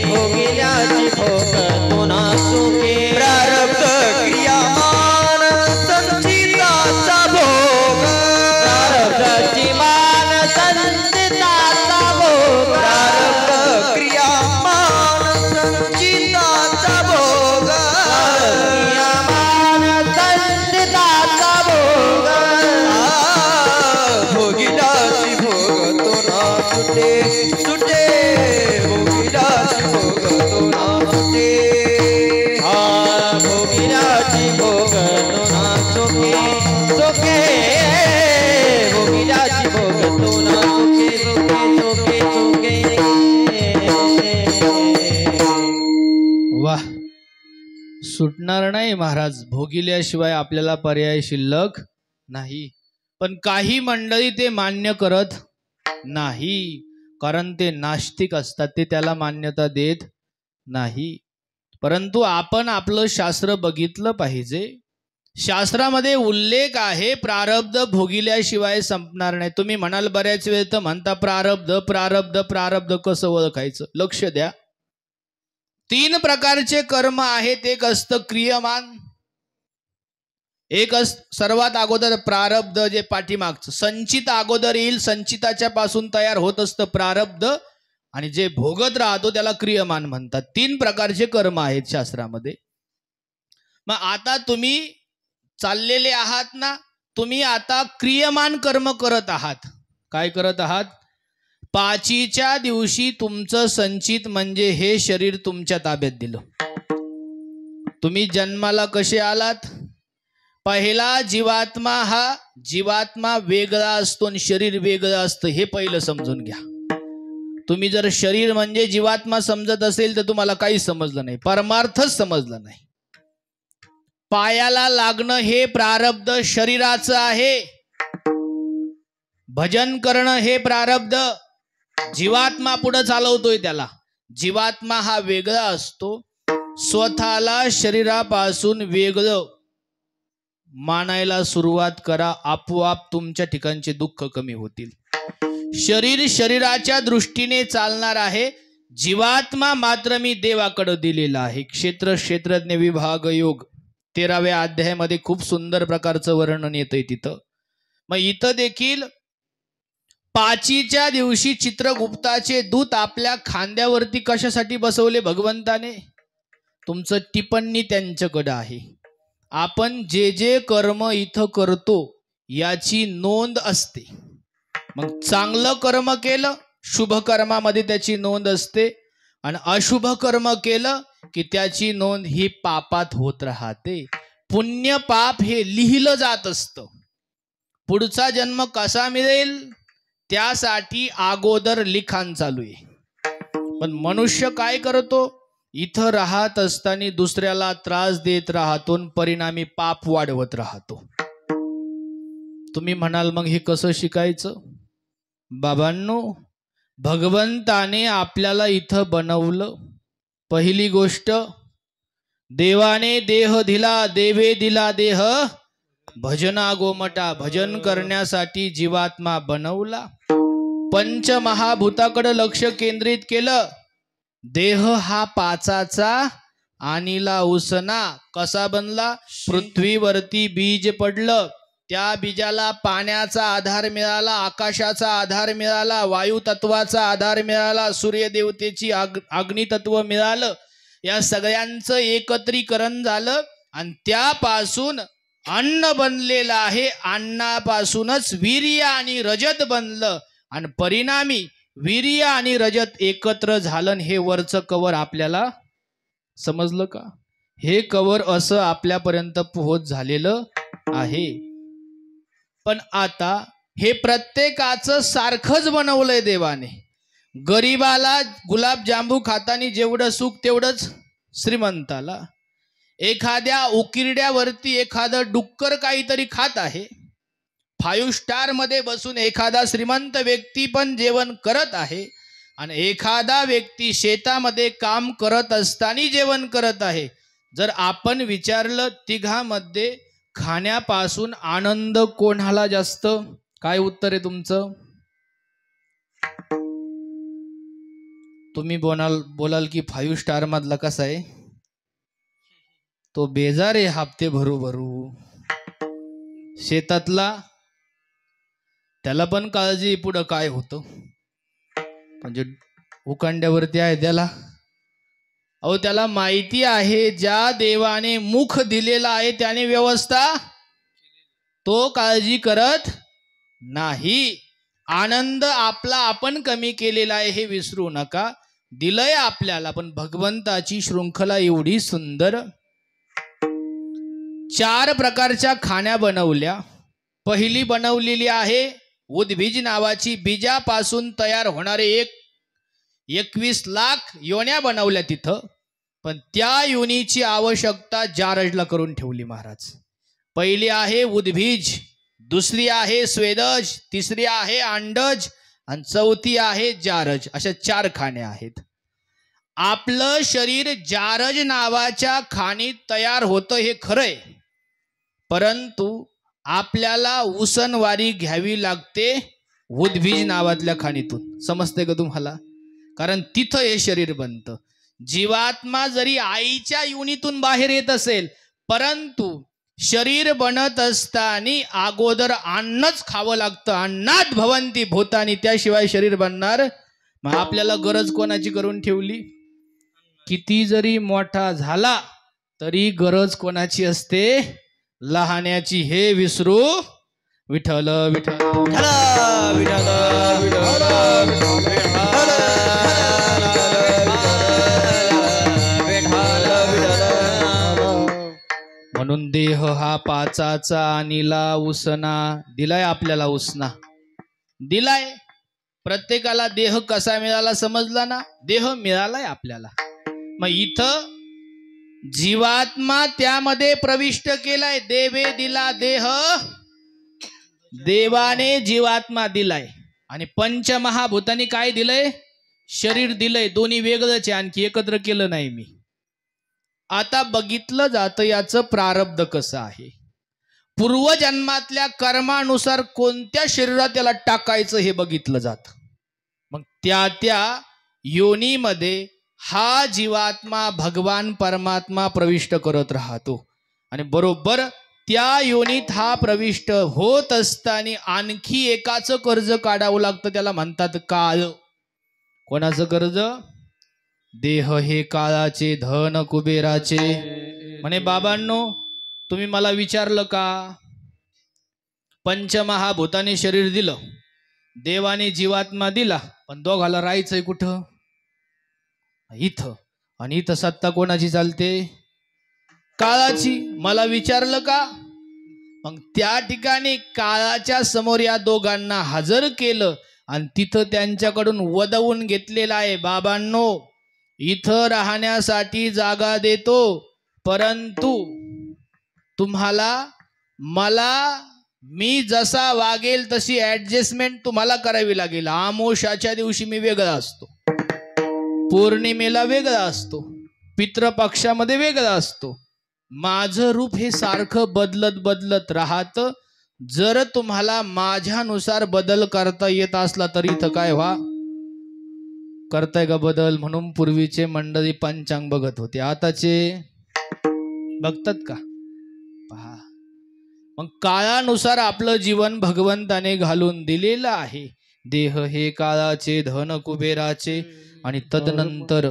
भोगिल्याची भोगतो ना सुके. प्रारब्ध क्रियामान संचिताचा भोग, प्रारब्धाची मान संचिताचा भोग, प्रारब्ध क्रियामान संचिताचा भोग, क्रियामान संचिताचा भोग. भोगिल्याची भोगतो ना सुटे सुटे, भोगिल्याची भोगतो ना सुटे, भोगिल्याची भोगतो ना सुके सुके, भोगिल्याची भोगतो ना सुके सुके सुके सुके. वाह, सुटणार नाही महाराज. भोगिल्याशिवाय आपल्याला पर्याय शिल्लक नाही. पण काही मंडळी ते मान्य करत नाही, कारण ते नास्तिक असतात, ते त्याला मान्यता देत नाही. परंतु आपण आपलं शास्त्र बघितलं पाहिजे. शास्त्रामध्ये उल्लेख आहे प्रारब्ध भोगिल्याशिवाय संपणार नाही. तुम्ही म्हणाल बऱ्याच वेळ तर म्हणता प्रारब्ध प्रारब्ध प्रारब्ध, कसं ओळखायचं? लक्ष द्या. 3 प्रकारचे कर्म आहेत. एक असतं क्रियमान, एक सर्वात अगोदर प्रारब्ध जे पाठीमागचं संचित अगोदर येईल, संचिताच्या पासून तयार होत असतं प्रारब्ध, आणि जे भोगत राहतो त्याला क्रियमान म्हणतात. 3 प्रकारचे कर्म आहेत शास्त्रामध्ये. मग आता तुम्ही चाललेले आहात ना, तुम्ही आता क्रियमान कर्म करत आहात. काय करत आहात? 5च्या दिवशी तुमचं संचित म्हणजे हे शरीर तुमच्या ताब्यात दिलं. तुम्ही जन्माला कसे आलात? पहिला जीवात्मा, हा जीवात्मा वेगळा असतो आणि शरीर वेगळं असतं, हे पहिलं समजून घ्या. तुम्ही जर शरीर म्हणजे जीवात्मा समजत असेल तर तुम्हाला काही समजलं नाही, परमार्थच समजलं नाही. पायाला लागणं हे प्रारब्ध शरीराचं आहे, भजन करणं हे प्रारब्ध जीवात्मा पुढे चालवतोय त्याला. जीवात्मा हा वेगळा असतो. स्वतःला शरीरापासून वेगळं मानायला सुरुवात करा, आपोआप तुमच्या ठिकाणचे दुःख कमी होतील. शरीर शरीराच्या दृष्टीने चालणार आहे, जीवात्मा मात्र मी देवाकडे दिलेला आहे. क्षेत्र क्षेत्रज्ञ विभाग योग 13व्या अध्यायामध्ये खूप सुंदर प्रकारचं वर्णन येतंय तिथं. मग इथं देखील पाचीच्या दिवशी चित्रगुप्ताचे दूत आपल्या खांद्यावरती कशासाठी बसवले भगवंताने? तुमचं टिप्पणी त्यांच्याकडे आहे. आपण जे जे कर्म इथं करतो याची नोंद असते. मग चांगलं कर्म केलं, शुभ कर्मामध्ये त्याची नोंद असते, आणि अशुभ कर्म केलं की त्याची नोंद ही पापात होत राहते. पुण्य पाप हे लिहिलं जात असतं. पुढचा जन्म कसा मिळेल त्यासाठी अगोदर लिखाण चालू आहे. पण मनुष्य काय करतो? इथं राहत असताना दुसऱ्याला त्रास देत राहतो, परिणामी पाप वाढवत राहतो. तुम्ही म्हणाल मग हे कसं शिकायचं? बाबांनो, भगवंताने आपल्याला इथं बनवलं. पहिली गोष्ट, देवाने देह दिला, देवे दिला देह भजना गोमटा. भजन करण्यासाठी जीवात्मा बनवला. पंचमहाभूताकडे लक्ष केंद्रित केलं. देह हा पाचाचा आणिला उसना. कसा बनला? पृथ्वीवरती बीज पडलं, त्या बीजाला पाण्याचा आधार मिळाला, आकाशाचा आधार मिळाला, वायू तत्वाचा आधार मिळाला, सूर्यदेवतेची अग्नितत्व मिळालं. या सगळ्यांचं एकत्रीकरण झालं आणि त्यापासून अन्न बनलेलं आहे. अन्नापासूनच वीर्य आणि रजत बनलं आणि परिणामी वीर्य आणि रजत एकत्र झालं. हे वरचं कवर आपल्याला समजलं का? हे कवर असं आपल्यापर्यंत पोहोच झालेलं आहे. पण आता हे प्रत्येकाचं सारखंच बनवलंय देवाने. गरीबाला गुलाबजांबू खाताना जेवढं सुख तेवढंच श्रीमंताला. एखाद्या उकिरड्यावरती एखादं डुक्कर काहीतरी खात आहे. 5 स्टार मध्ये बसून एखादा श्रीमंत व्यक्ती पण जेवण करत आहे, आणि एखादा व्यक्ती शेतामध्ये काम करत असताना जेवण करत आहे. जर आपण विचारलं तिघांमध्ये खाण्यापासून आनंद कोणाला जास्त, काय उत्तर आहे तुमचं? तुम्ही बोलाल की 5 स्टार मधला कसा आहे तो बेजार आहे हप्ते भरू भरू. शेतातला त्याला पण काळजी पुढं काय होतं, म्हणजे उकांड्यावरती आहे त्याला. अहो त्याला माहिती आहे ज्या देवाने मुख दिलेला आहे त्याने व्यवस्था, तो काळजी करत नाही. आनंद आपला आपण कमी केलेला आहे हे विसरू नका. दिलंय आपल्याला, पण भगवंताची शृंखला एवढी सुंदर. 4 प्रकारच्या खाण्या बनवल्या. पहिली बनवलेली आहे उद्बीज नावाची. बीजापासून तयार होणारे 21 लाख योन्या बनवल्या तिथं. पण त्या योनीची आवश्यकता जारजला करून ठेवली महाराज. पहिली आहे उद्बीज, दुसरी आहे स्वेदज, तिसरी आहे अंडज आणि चौथी आहे जारज. अशा 4 खाण्या आहेत. आपलं शरीर जारज नावाच्या खाणीत तयार होतं हे खरंय, परंतु आपल्याला उसनवारी घ्यावी लागते उद्बीज नावातल्या खाणीतून. समजते का तुम्हाला? कारण तिथं हे शरीर बनतं. जीवात्मा जरी आईच्या योनीतून बाहेर येत असेल, परंतु शरीर बनत असताना अगोदर अन्नच खावं लागतं. अन्नात भवंती भूतानी, त्याशिवाय शरीर बनणार. मग आपल्याला गरज कोणाची करून ठेवली? किती जरी मोठा झाला तरी गरज कोणाची असते? लहाण्याची. हे विसरू विठ्ठल विठ्ठल विठ्ठल विठ्ठल. म्हणून देह हा पाचाचा आणिला उसना. दिलाय आपल्याला उसना दिलाय. प्रत्येकाला देह कसा मिळाला समजला ना? देह मिळालाय आपल्याला. मग इथं जीवात्मा त्यामध्ये प्रविष्ट केलाय. देवे दिला देह, देवाने जीवात्मा दिलाय. आणि पंचमहाभूतांनी काय दिलंय? शरीर दिलंय. दोन्ही वेगळंच आहे, आणखी एकत्र केलं नाही मी. आता बघितलं जातं याचं प्रारब्ध कसं आहे. पूर्वजन्मातल्या कर्मानुसार कोणत्या शरीरात त्याला टाकायचं हे बघितलं जातं. मग त्या योनीमध्ये हा जीवात्मा भगवान परमात्मा प्रविष्ट करत राहतो. आणि बरोबर त्या योनीत हा प्रविष्ट होत असताना आणखी एकाचं कर्ज काढावं लागतं. त्याला म्हणतात काळ. कोणाचं कर्ज? देह हे काळाचे, धन कुबेराचे. म्हणे बाबांनो, तुम्ही मला विचारलं का? पंचमहाभूताने शरीर दिलं, देवाने जीवात्मा दिला, पण दोघाला राहायचंय कुठं? इथं. आणि इथं सत्ता कोणाची चालते? काळाची. मला विचारलं का? मग त्या ठिकाणी काळाच्या समोर या दोघांना हजर केलं आणि तिथं त्यांच्याकडून वदवून घेतलेलं आहे. बाबांनो, इथं राहण्यासाठी जागा देतो, परंतु तुम्हाला मी जसा वागेल तशी ऍडजस्टमेंट तुम्हाला करावी लागेल. आमोशाच्या दिवशी मी वेगळा असतो, पौर्णिमेला वेगळा असतो, पितृपक्षामध्ये वेगळा असतो. माझं रूप हे सारखं बदलत राहतं. जर तुम्हाला माझ्यानुसार बदल करता येत असला तर इथं काय व्हा, करताय का बदल? म्हणून पूर्वीचे मंडळी पंचांग बघत होते, आताचे बघतात का? पहा. मग काळानुसार आपलं जीवन भगवंताने घालून दिलेलं आहे. देह हे काळाचे, धन कुबेराचे. आणि तदनंतर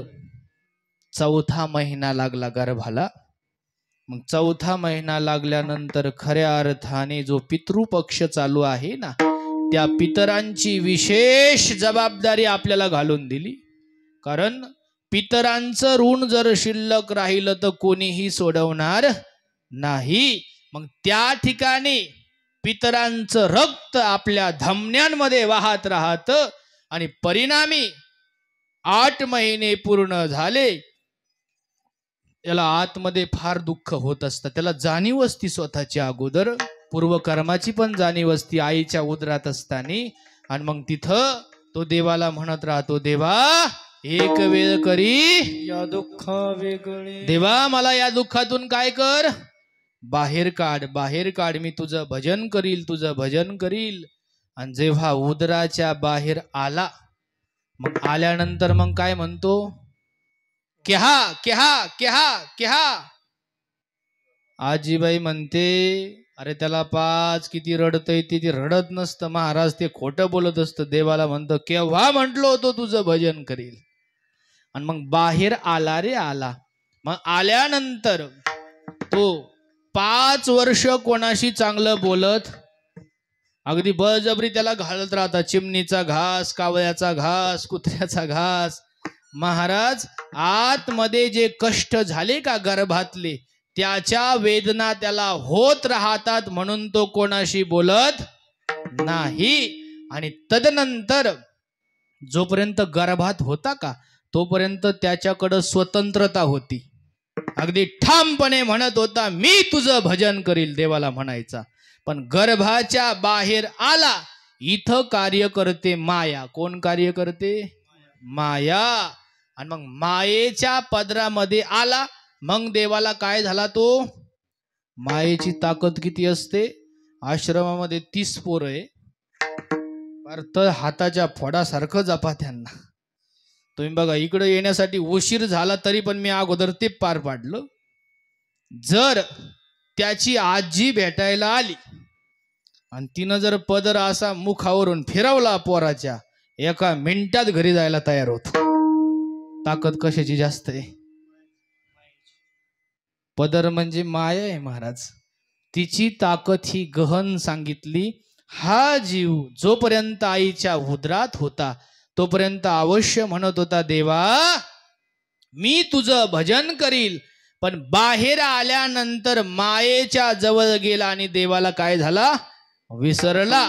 4था महिना लागला गर्भाला. मग 4था महिना लागल्यानंतर खऱ्या अर्थाने जो पितृपक्ष चालू आहे ना, त्या पितरांची विशेष जबाबदारी आपल्याला घालून दिली. कारण पितरांचं ऋण जर शिल्लक राहिलं तर कोणीही सोडवणार नाही. मग त्या ठिकाणी पितरांचं रक्त आपल्या धमन्यांमध्ये वाहत राहतं आणि परिणामी 8 महिने पूर्ण झाले, त्याला आतमध्ये फार दुःख होत असतं. त्याला जाणीव असती स्वतःच्या अगोदर, पूर्वकर्माची पण जाणीव असती आईच्या उदरात असताना. आणि मग तिथं तो देवाला म्हणत राहतो, देवा एक वेळ करी या दुःख वेगळे, देवा मला या दुःखातून काय कर, बाहेर काढ, बाहेर काढ. मी तुझं भजन करील, तुझं भजन करील. आणि जेव्हा उदराच्या बाहेर आला, मग आल्यानंतर मग काय म्हणतो? केहा केहा केहा केहा. आजीबाई म्हणते, अरे त्याला 5 किती रडतय ते रडत नसतं महाराज, ते खोटं बोलत असतं. देवाला म्हणतो, केव्हा म्हटलो होतो तुझं भजन करील. आणि मग बाहेर आला रे आला. मग आल्यानंतर तो 5 वर्ष कोणाशी चांगलं बोलत, अगदी बळजबरी त्याला घालत राहतात. चिमणीचा घास, कावळ्याचा घास, कुत्र्याचा घास. महाराज आतमध्ये जे कष्ट झाले का गर्भातले, त्याच्या वेदना त्याला होत राहतात, म्हणून तो कोणाशी बोलत नाही. आणि तदनंतर जोपर्यंत गर्भात होता का, तोपर्यंत त्याच्याकडं स्वतंत्रता होती. अगदी ठामपणे म्हणत होता, मी तुझं भजन करील, देवाला म्हणायचा. पण गर्भाच्या बाहेर आला, इथं कार्य करते माया. कोण कार्य करते? माया. आणि मग मायेच्या पदरामध्ये आला, मग देवाला काय झाला तो? मायेची ताकद किती असते? आश्रमामध्ये 30 पोरं आहे, तर हाताच्या फोडासारखं जपा त्यांना. तुम्ही बघा, इकडे येण्यासाठी उशीर झाला तरी पण मी अगोदर ते पार पाडलं. जर त्याची आजी भेटायला आली आणि तिनं जर पदर असा मुखावरून फिरवला पोराच्या, 1 मिनिटात घरी जायला तयार होतो. ताकद कशाची जास्त आहे? पदर म्हणजे माया आहे महाराज. तिची ताकद ही गहन सांगितली. हा जीव जोपर्यंत आईच्या उदरात होता तोपर्यंत अवश्य म्हणत होता, देवा मी तुझं भजन करील. पण बाहेर आल्यानंतर मायेच्या जवळ गेला आणि देवाला काय झाला? विसरला.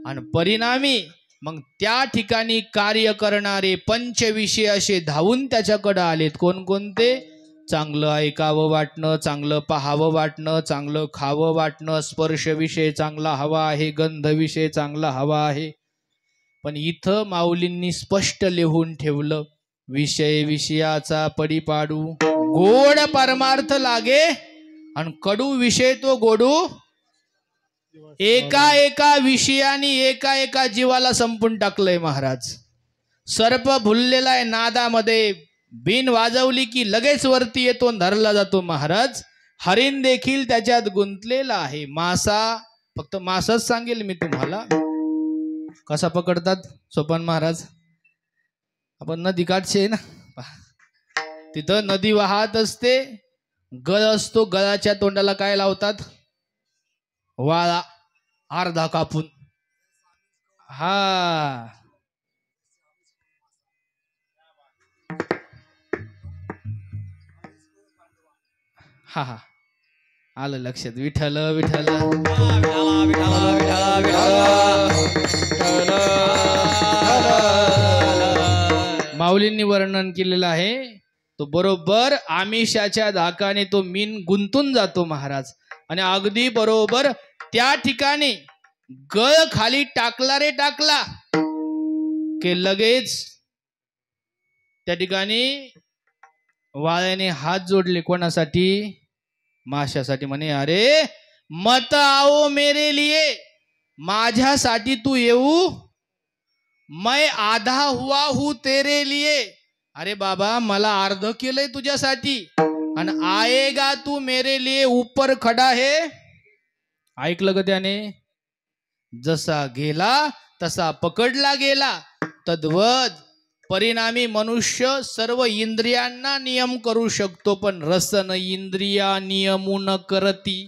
आणि परिणामी मग त्या ठिकाणी कार्य करणारे पंचविषय असे धावून त्याच्याकडे आलेत. कोणकोणते? चांगलं ऐकावं वाटणं, चांगलं पाहावं वाटणं, चांगलं खावं वाटणं, स्पर्श विषय चांगला हवा आहे, गंध विषय चांगला हवा आहे. पण इथं माऊलींनी स्पष्ट लिहून ठेवलं, विषय विषयाचा पडी पाडू, गोड परमार्थ लागे आणि कडू विषय तो गोडू. एका एका विषयाने एका एका जीवाला संपून टाकलंय महाराज. सर्प भुललेला आहे नादामध्ये, बिन वाजवली की लगेच वरती येतो, धरला जातो महाराज. हरिण देखील त्याच्यात गुंतलेला आहे. मासा, फक्त मासाच सांगेल मी तुम्हाला कसा पकडतात सोपान महाराज. आपण नदी काठचे आहे ना, तिथं नदी वाहत असते, गळ असतो, गळाच्या तोंडाला काय लावतात? वाळा, अर्धा कापून. हा हा हा आलं लक्षात. विठ्ठल विठ्ठल माऊलींनी वर्णन केलेलं आहे. तो बरोबर आमिषाच्या धाकाने तो मीन गुंतून जातो महाराज. आणि अगदी बरोबर त्या ठिकाणी गळ खाली टाकला रे टाकला की लगेच त्या ठिकाणी वाळ्याने हात जोडले. कोणासाठी? माशासाठी. म्हणे अरे मत आओ मेरे लिए, माझ्यासाठी तू येऊ, मैं आधा हुआ हूं तेरे लिए. अरे बाबा मला अर्ध केलंय तुझ्यासाठी, आणि आएगा तू मेरे लिए ऊपर खडा है. ऐकलं का त्याने? जसा गेला तसा पकडला गेला. तद्वत परिणामी मनुष्य सर्व इंद्रियांना नियम करू शकतो, पण रसन इंद्रिया नियमून करती.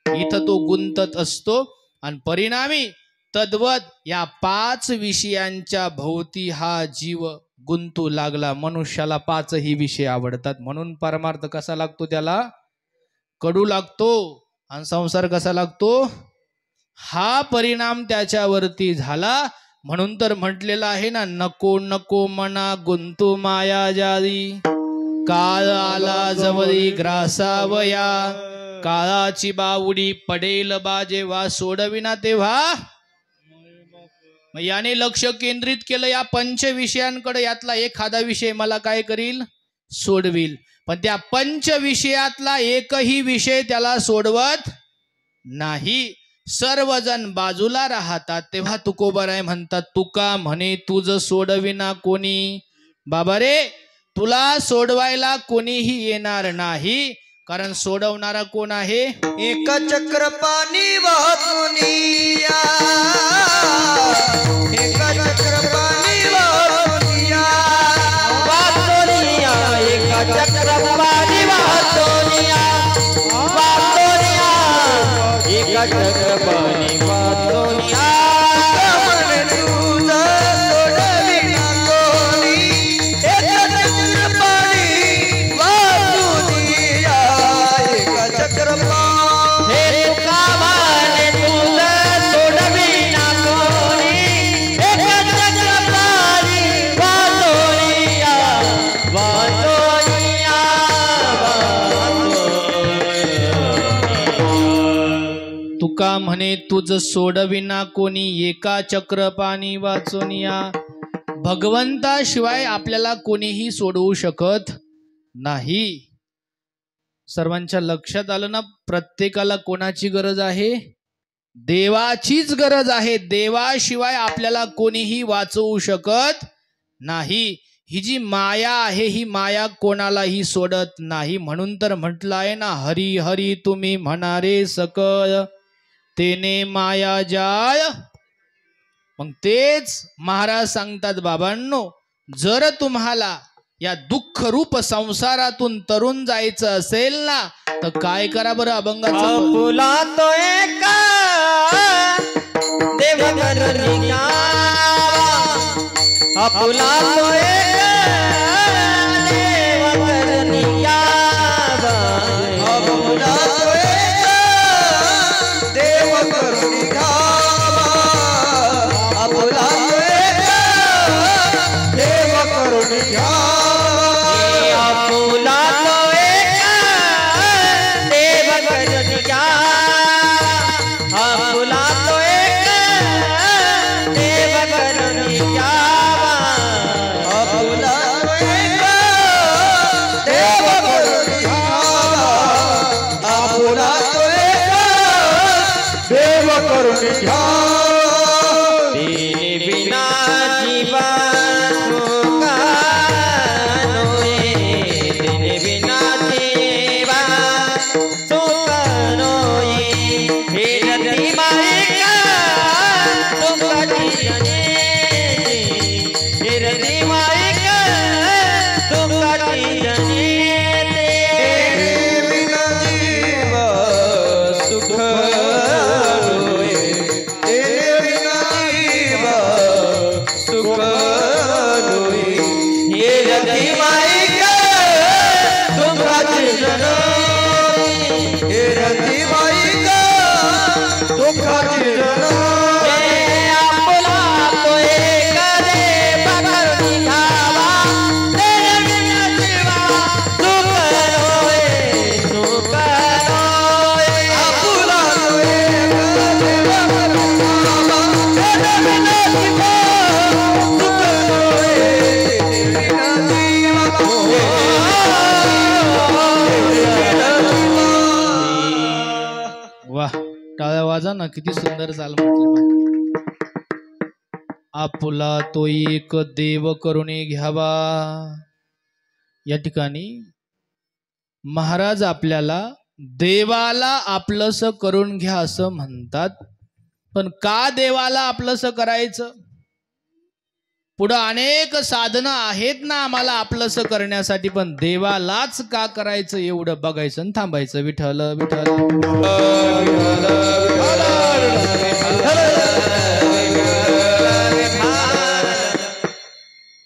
इथं तो गुंतत असतो. आणि परिणामी तद्वत या 5 विषयांच्या भोवती हा जीव गुंतू लागला. मनुष्याला 5ही विषय आवडतात, म्हणून परमार्थ कसा लागतो त्याला? कडू लागतो. आणि संसार कसा लागतो? हा परिणाम त्याच्यावरती झाला. म्हणून तर म्हटलेलं आहे ना, नको नको मना गुंतू माया जाळी, काळ आला जवळी ग्रासावया, काळाची बावडी पडेल बा जेव्हा सोडविना तेव्हा. याने लक्ष केंद्रित केलं या पंचविषयांकडे. यातला एखादा विषय मला काय करील? सोडविल. पण त्या पंचविषयातला एकही विषय त्याला सोडवत नाही. सर्वजण बाजूला राहतात. तेव्हा तुकोबाराय म्हणतात, तुका म्हणे तुझ सोडविना कोणी. बाबा रे, तुला सोडवायला कोणीही येणार नाही, कारण सोडवणारा कोण आहे? एक चक्र पाणी वाहतुनिया, एक चक्र पाणी वाहतुनिया, वाहतुनिया, एक चक्र पाणी वाहतुनिया, वाहतुनिया, एक चक्र पाणी वाहतुनिया. तुका म्हणे तुझ सोडविना कोणी, एका चक्र पाणी वाचोनिया. भगवंताशिवाय आपल्याला कोणीही सोडवू शकत नाही. सर्वांच्या लक्षात आलं ना? प्रत्येकाला कोणाची गरज आहे? देवाचीच गरज आहे. देवाशिवाय आपल्याला कोणीही वाचवू शकत नाही. ही जी माया आहे, ही माया कोणालाही सोडत नाही. म्हणून तर म्हटलं आहे ना, हरी हरी तुम्ही म्हणारे सकळ, तेने माया जाय. मग तेच महाराज सांगतात, बाबांनो, जर तुम्हाला या दुःख रूप संसारातून तरुण जायचं असेल ना, तर काय करा बरं? अभंगाचं आपुला तो एका देवघरनिया, आपुला तो एका देवघरनिया, आपुला तो एका देवघरनिया, आपुला तो देव करून घ्या तेने बिना जीवन सुखानो ये तेने बिना जीवन सुखानो ये हे रती मायका तुमची जने हे रती मायका तुमची जने टाळ्या वाजा ना, किती सुंदर चाल म्हटली. आपुला तो एक देव करुणी घ्यावा. या ठिकाणी महाराज आपल्याला देवाला आपलंस करून घ्या असं म्हणतात. पण का देवाला आपलंस करायचं? पुढं अनेक साधनं आहेत ना आम्हाला आपलंस करण्यासाठी, पण देवालाच का करायचं एवढं बघायचं आणि थांबायचं. विठ्ठल विठ्ठल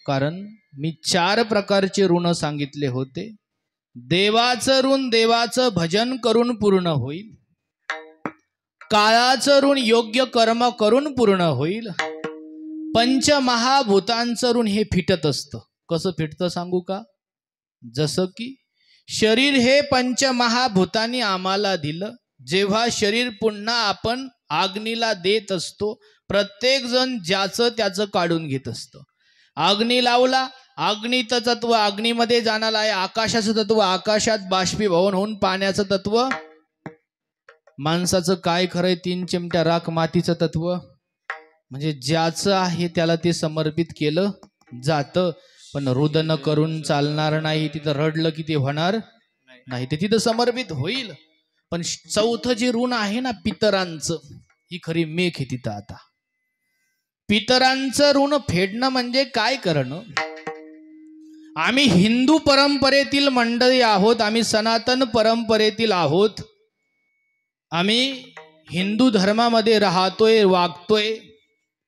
कारण मी 4 प्रकारचे ऋण सांगितले होते. देवाचं ऋण देवाचं भजन करून पूर्ण होईल. काळाचं ऋण योग्य कर्म करून पूर्ण होईल. पंचमहाभूतांचं ऋण हे फिटत असतं. कसं फिटतं सांगू का? जसं की शरीर हे पंचमहाभूतांनी आम्हाला दिलं. जेव्हा शरीर पुन्हा आपण अग्नीला देत असतो, प्रत्येक जण ज्याचं त्याचं काढून घेत असतं. अग्नी लावला, अग्नीचं तत्व अग्नीमध्ये जाणार आहे. आकाशाचं तत्व आकाशात बाष्पीभवन होऊन पाण्याचं तत्व. माणसाचं काय खरंय? 3 चिमट्या राख मातीचं तत्व. म्हणजे ज्याचं आहे त्याला ते समर्पित केलं जातं. पण रुदन करून चालणार नाही. तिथं रडलं की ते होणार नाही, ते तिथं समर्पित होईल. पण 4थं जे ऋण आहे ना पितरांचं, ही खरी मेख आहे तिथं. आता पितरांचं ऋण फेडणं म्हणजे काय करणं? आम्ही हिंदू परंपरेतील मंडळी आहोत. आम्ही सनातन परंपरेतील आहोत. आम्ही हिंदू धर्मामध्ये राहतोय, वागतोय.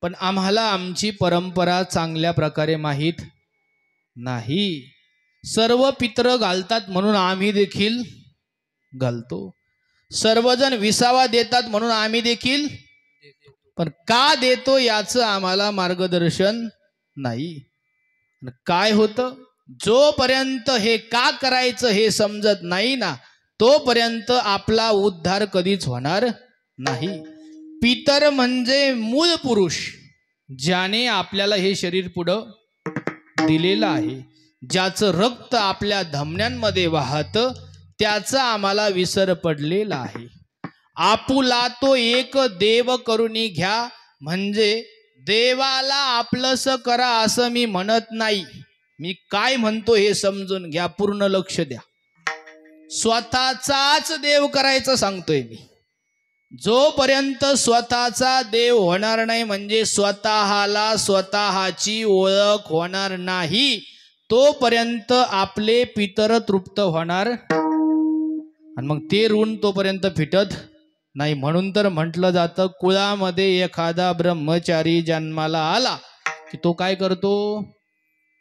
पण आम्हाला आमची परंपरा चांगल्या प्रकारे माहीत नाही. सर्व पितर घालतात म्हणून आम्ही देखील घालतो. सर्वजण विसावा देतात म्हणून आम्ही देखील, पण का देतो याचं आम्हाला मार्गदर्शन नाही. काय होतं? जोपर्यंत हे का करायचं हे समजत नाही ना, तोपर्यंत आपला उद्धार कधीच होणार नाही. पितर म्हणजे मूळ पुरुष, ज्याने आपल्याला हे शरीर पुढं दिलेलं आहे, ज्याचं रक्त आपल्या धमन्यांमध्ये वाहतं, त्याचा आम्हाला विसर पडलेला आहे. आपुला तो एक देव करुणी घ्या म्हणजे देवाला आपलंस करा असं मी म्हणत नाही. मी काय म्हणतो हे समजून घ्या, पूर्ण लक्ष द्या. स्वतःचाच देव करायचं सांगतोय मी. जोपर्यंत स्वतःचा देव होणार नाही, म्हणजे स्वतःला स्वतःची ओळख होणार नाही, तोपर्यंत आपले पितर तृप्त होणार आणि मग ते ऋण तोपर्यंत फिटत नाही. म्हणून तर म्हटलं जातं, कुळामध्ये एखादा ब्रह्मचारी जन्माला आला की तो काय करतो?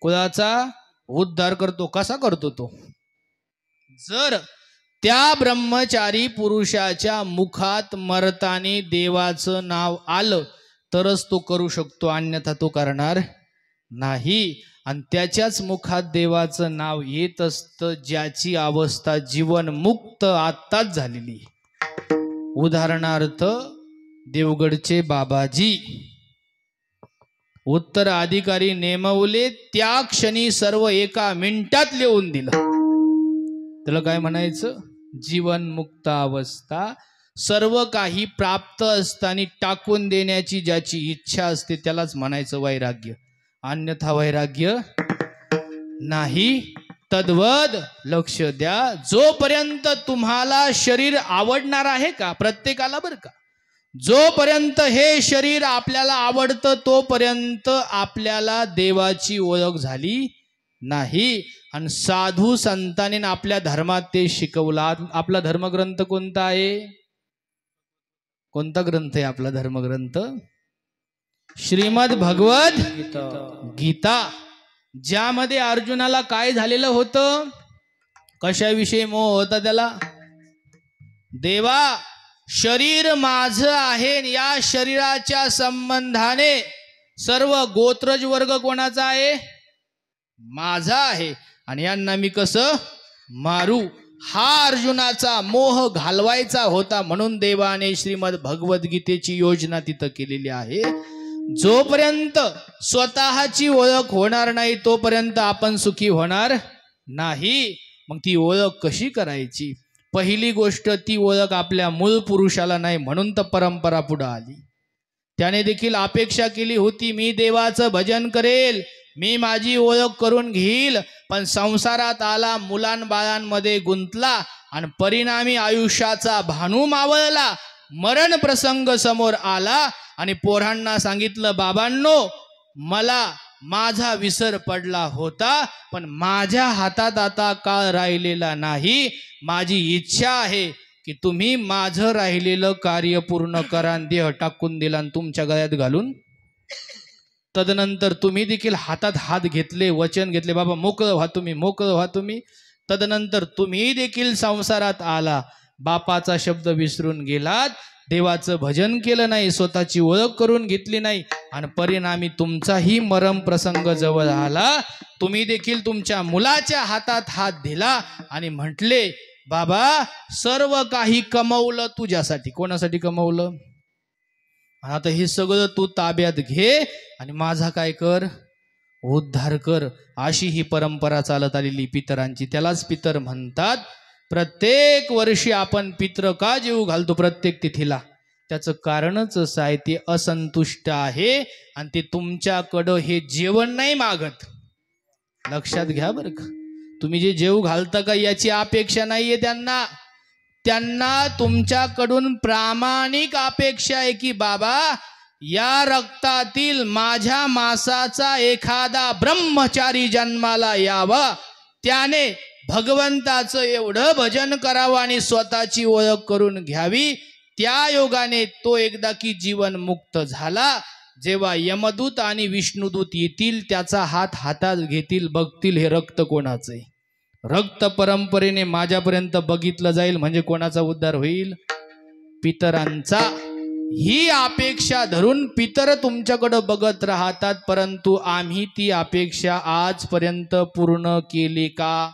कुळाचा उद्धार करतो. कसा करतो तो? जर त्या ब्रह्मचारी पुरुषाच्या मुखात मरतानी देवाचं नाव आलं तरच तो करू शकतो, अन्यथा तो करणार नाही. आणि त्याच्याच मुखात देवाचं नाव येत असतं ज्याची अवस्था जीवनमुक्त आत्ताच झालेली. उदाहरणार्थ देवगडचे बाबाजी उत्तराधिकारी नेमवले, त्या क्षणी सर्व एका मिनिटात लिहून दिलं. त्याला काय म्हणायचं? जीवनमुक्त अवस्था सर्व काही प्राप्त असताना टाकून देण्याची ज्याची इच्छा असते त्यालाच म्हणायचं वैराग्य, अन्यथा वैराग्य नाही. तद्वद लक्ष द्या, जोपर्यंत तुम्हाला शरीर आवडणार आहे का, प्रत्येकाला बरं का, जोपर्यंत हे शरीर आपल्याला आवडतं तोपर्यंत आपल्याला देवाची ओळख झाली नाही. आणि साधू संतांनी आपल्या धर्मात ते शिकवला. आपला धर्मग्रंथ कोणता आहे? कोणता ग्रंथ आहे आपला धर्मग्रंथ? श्रीमद भगवद गीता, ज्यामध्ये अर्जुनाला काय झालेलं होतं, कशाविषयी मोह होता त्याला? देवा शरीर माझं आहे, या शरीराच्या संबंधाने सर्व गोत्रज वर्ग कोणाचा आहे? माझा आहे, आणि यांना मी कसं मारू, हा अर्जुनाचा मोह घालवायचा होता. म्हणून देवाने श्रीमद भगवद्गीतेची योजना तिथं केलेली आहे. जोपर्यंत स्वतःची ओळख होणार नाही तोपर्यंत आपण सुखी होणार नाही. मग ती ओळख कशी करायची? पहिली गोष्ट, ती ओळख आपल्या मूळ पुरुषाला नाही, म्हणून तर परंपरा पुढे आली. त्याने देखील अपेक्षा केली होती, मी देवाचं भजन करेल, मी माझी ओळख करून घेईल, पण संसारात आला, मुलांबाळांमध्ये गुंतला आणि परिणामी आयुष्याचा भानू मावळला, मरण प्रसंग समोर आला आणि पोरांना सांगितलं, बाबांनो मला माझा विसर पडला होता, पण माझ्या हातात आता काळ राहिलेला नाही. माझी इच्छा आहे की तुम्ही माझं राहिलेलं कार्य पूर्ण करा. देह टाकून दिला आणि तुमच्या गळ्यात घालून, तदनंतर तुम्ही देखील हातात हात घेतले, वचन घेतले, बाबा मोकळं व्हा तुम्ही, मोकळं व्हा तुम्ही. तदनंतर तुम्ही देखील संसारात आला, बापाचा शब्द विसरून गेलात, देवाचं भजन केलं नाही, स्वतःची ओळख करून घेतली नाही, आणि परिणामी तुमचाही मरण प्रसंग जवळ आला. तुम्ही देखील तुमच्या मुलाच्या हातात हात दिला आणि म्हटले, बाबा सर्व काही कमवलं तुझ्यासाठी. कोणासाठी कमवलं? आता हे सगळं तू ताब्यात घे आणि माझा काय कर, उद्धार कर. अशी ही परंपरा चालत आलेली पितरांची. त्यालाच पितर म्हणतात. प्रत्येक वर्षी आपण पित्र का जेवू घालतो प्रत्येक तिथीला? त्याचं कारणच असं आहे, ते असंतुष्ट आहे आणि ते तुमच्याकडं हे जेवण नाही मागत. लक्षात घ्या बरं का, तुम्ही जे जेवू घालता का याची अपेक्षा नाहीये त्यांना. त्यांना तुमच्याकडून प्रामाणिक अपेक्षा आहे की बाबा या रक्तातील माझ्या मासाचा एखादा ब्रह्मचारी जन्माला यावा, त्याने भगवंताचं एवढं भजन करावं आणि स्वतःची ओळख करून घ्यावी. त्या योगाने तो एकदा की जीवन मुक्त झाला, जेव्हा यमदूत आणि विष्णुदूत येतील, त्याचा हात हातात घेतील, बघतील हे रक्त कोणाचं आहे. रक्त परंपरेने माझ्यापर्यंत बघितलं जाईल म्हणजे कोणाचा उद्धार होईल? पितरांचा. ही अपेक्षा धरून पितर तुमच्याकडे बघत राहतात, परंतु आम्ही ती अपेक्षा आजपर्यंत पूर्ण केली का?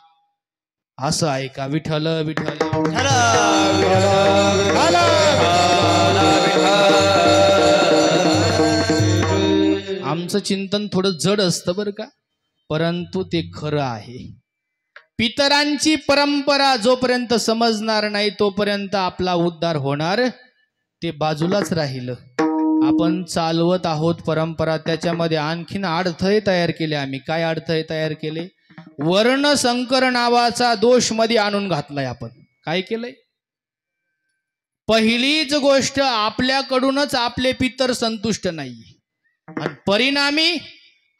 असं आहे का? विठ्ठल विठ्ठल आमचं चिंतन थोडं जड असतं बरं का, परंतु ते खरं आहे. पितरांची परंपरा जोपर्यंत समजणार नाही तोपर्यंत आपला उद्धार होणार ते बाजूलाच राहिलं. आपण चालवत आहोत परंपरा, त्याच्यामध्ये आणखीन अडथळे तयार केले आम्ही. काय अडथळे तयार केले? वर्ण संकर नावाचा दोष मध्ये आणून घातलाय आपण. काय केलंय? पहिलीच गोष्ट, आपल्याकडूनच आपले पितर संतुष्ट नाहीये आणि परिणामी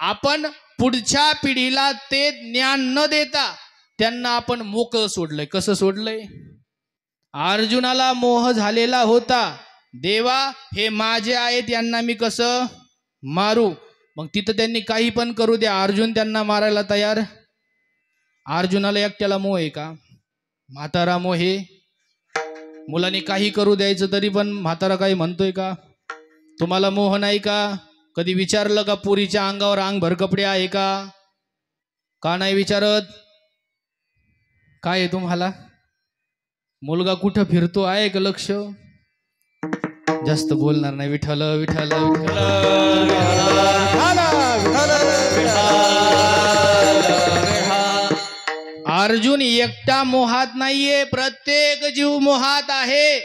आपण पुढच्या पिढीला ते ज्ञान न देता त्यांना आपण मोकळं सोडलंय. कसं सोडलंय? अर्जुनाला मोह झालेला होता, देवा हे माझे आहेत, यांना मी कसं मारू? मग तिथं त्यांनी काही पण करू द्या, अर्जुन त्यांना मारायला तयार. अर्जुनाला एकट्याला मोह आहे का? म्हातारा मोह आहे. मुलांनी काही करू द्यायचं तरी पण म्हातारा काही म्हणतोय का? तुम्हाला मोह नाही का? कधी विचारलं का पोरीच्या अंगावर अंगभर कपडे आहे का? का नाही विचारत? काय आहे तुम्हाला? मुलगा कुठं फिरतो आहे का लक्ष? जास्त बोलणार नाही. विठ्ठल विठ्ठल अर्जुन एकटा मोहात नाहीये, प्रत्येक जीव मोहात आहे.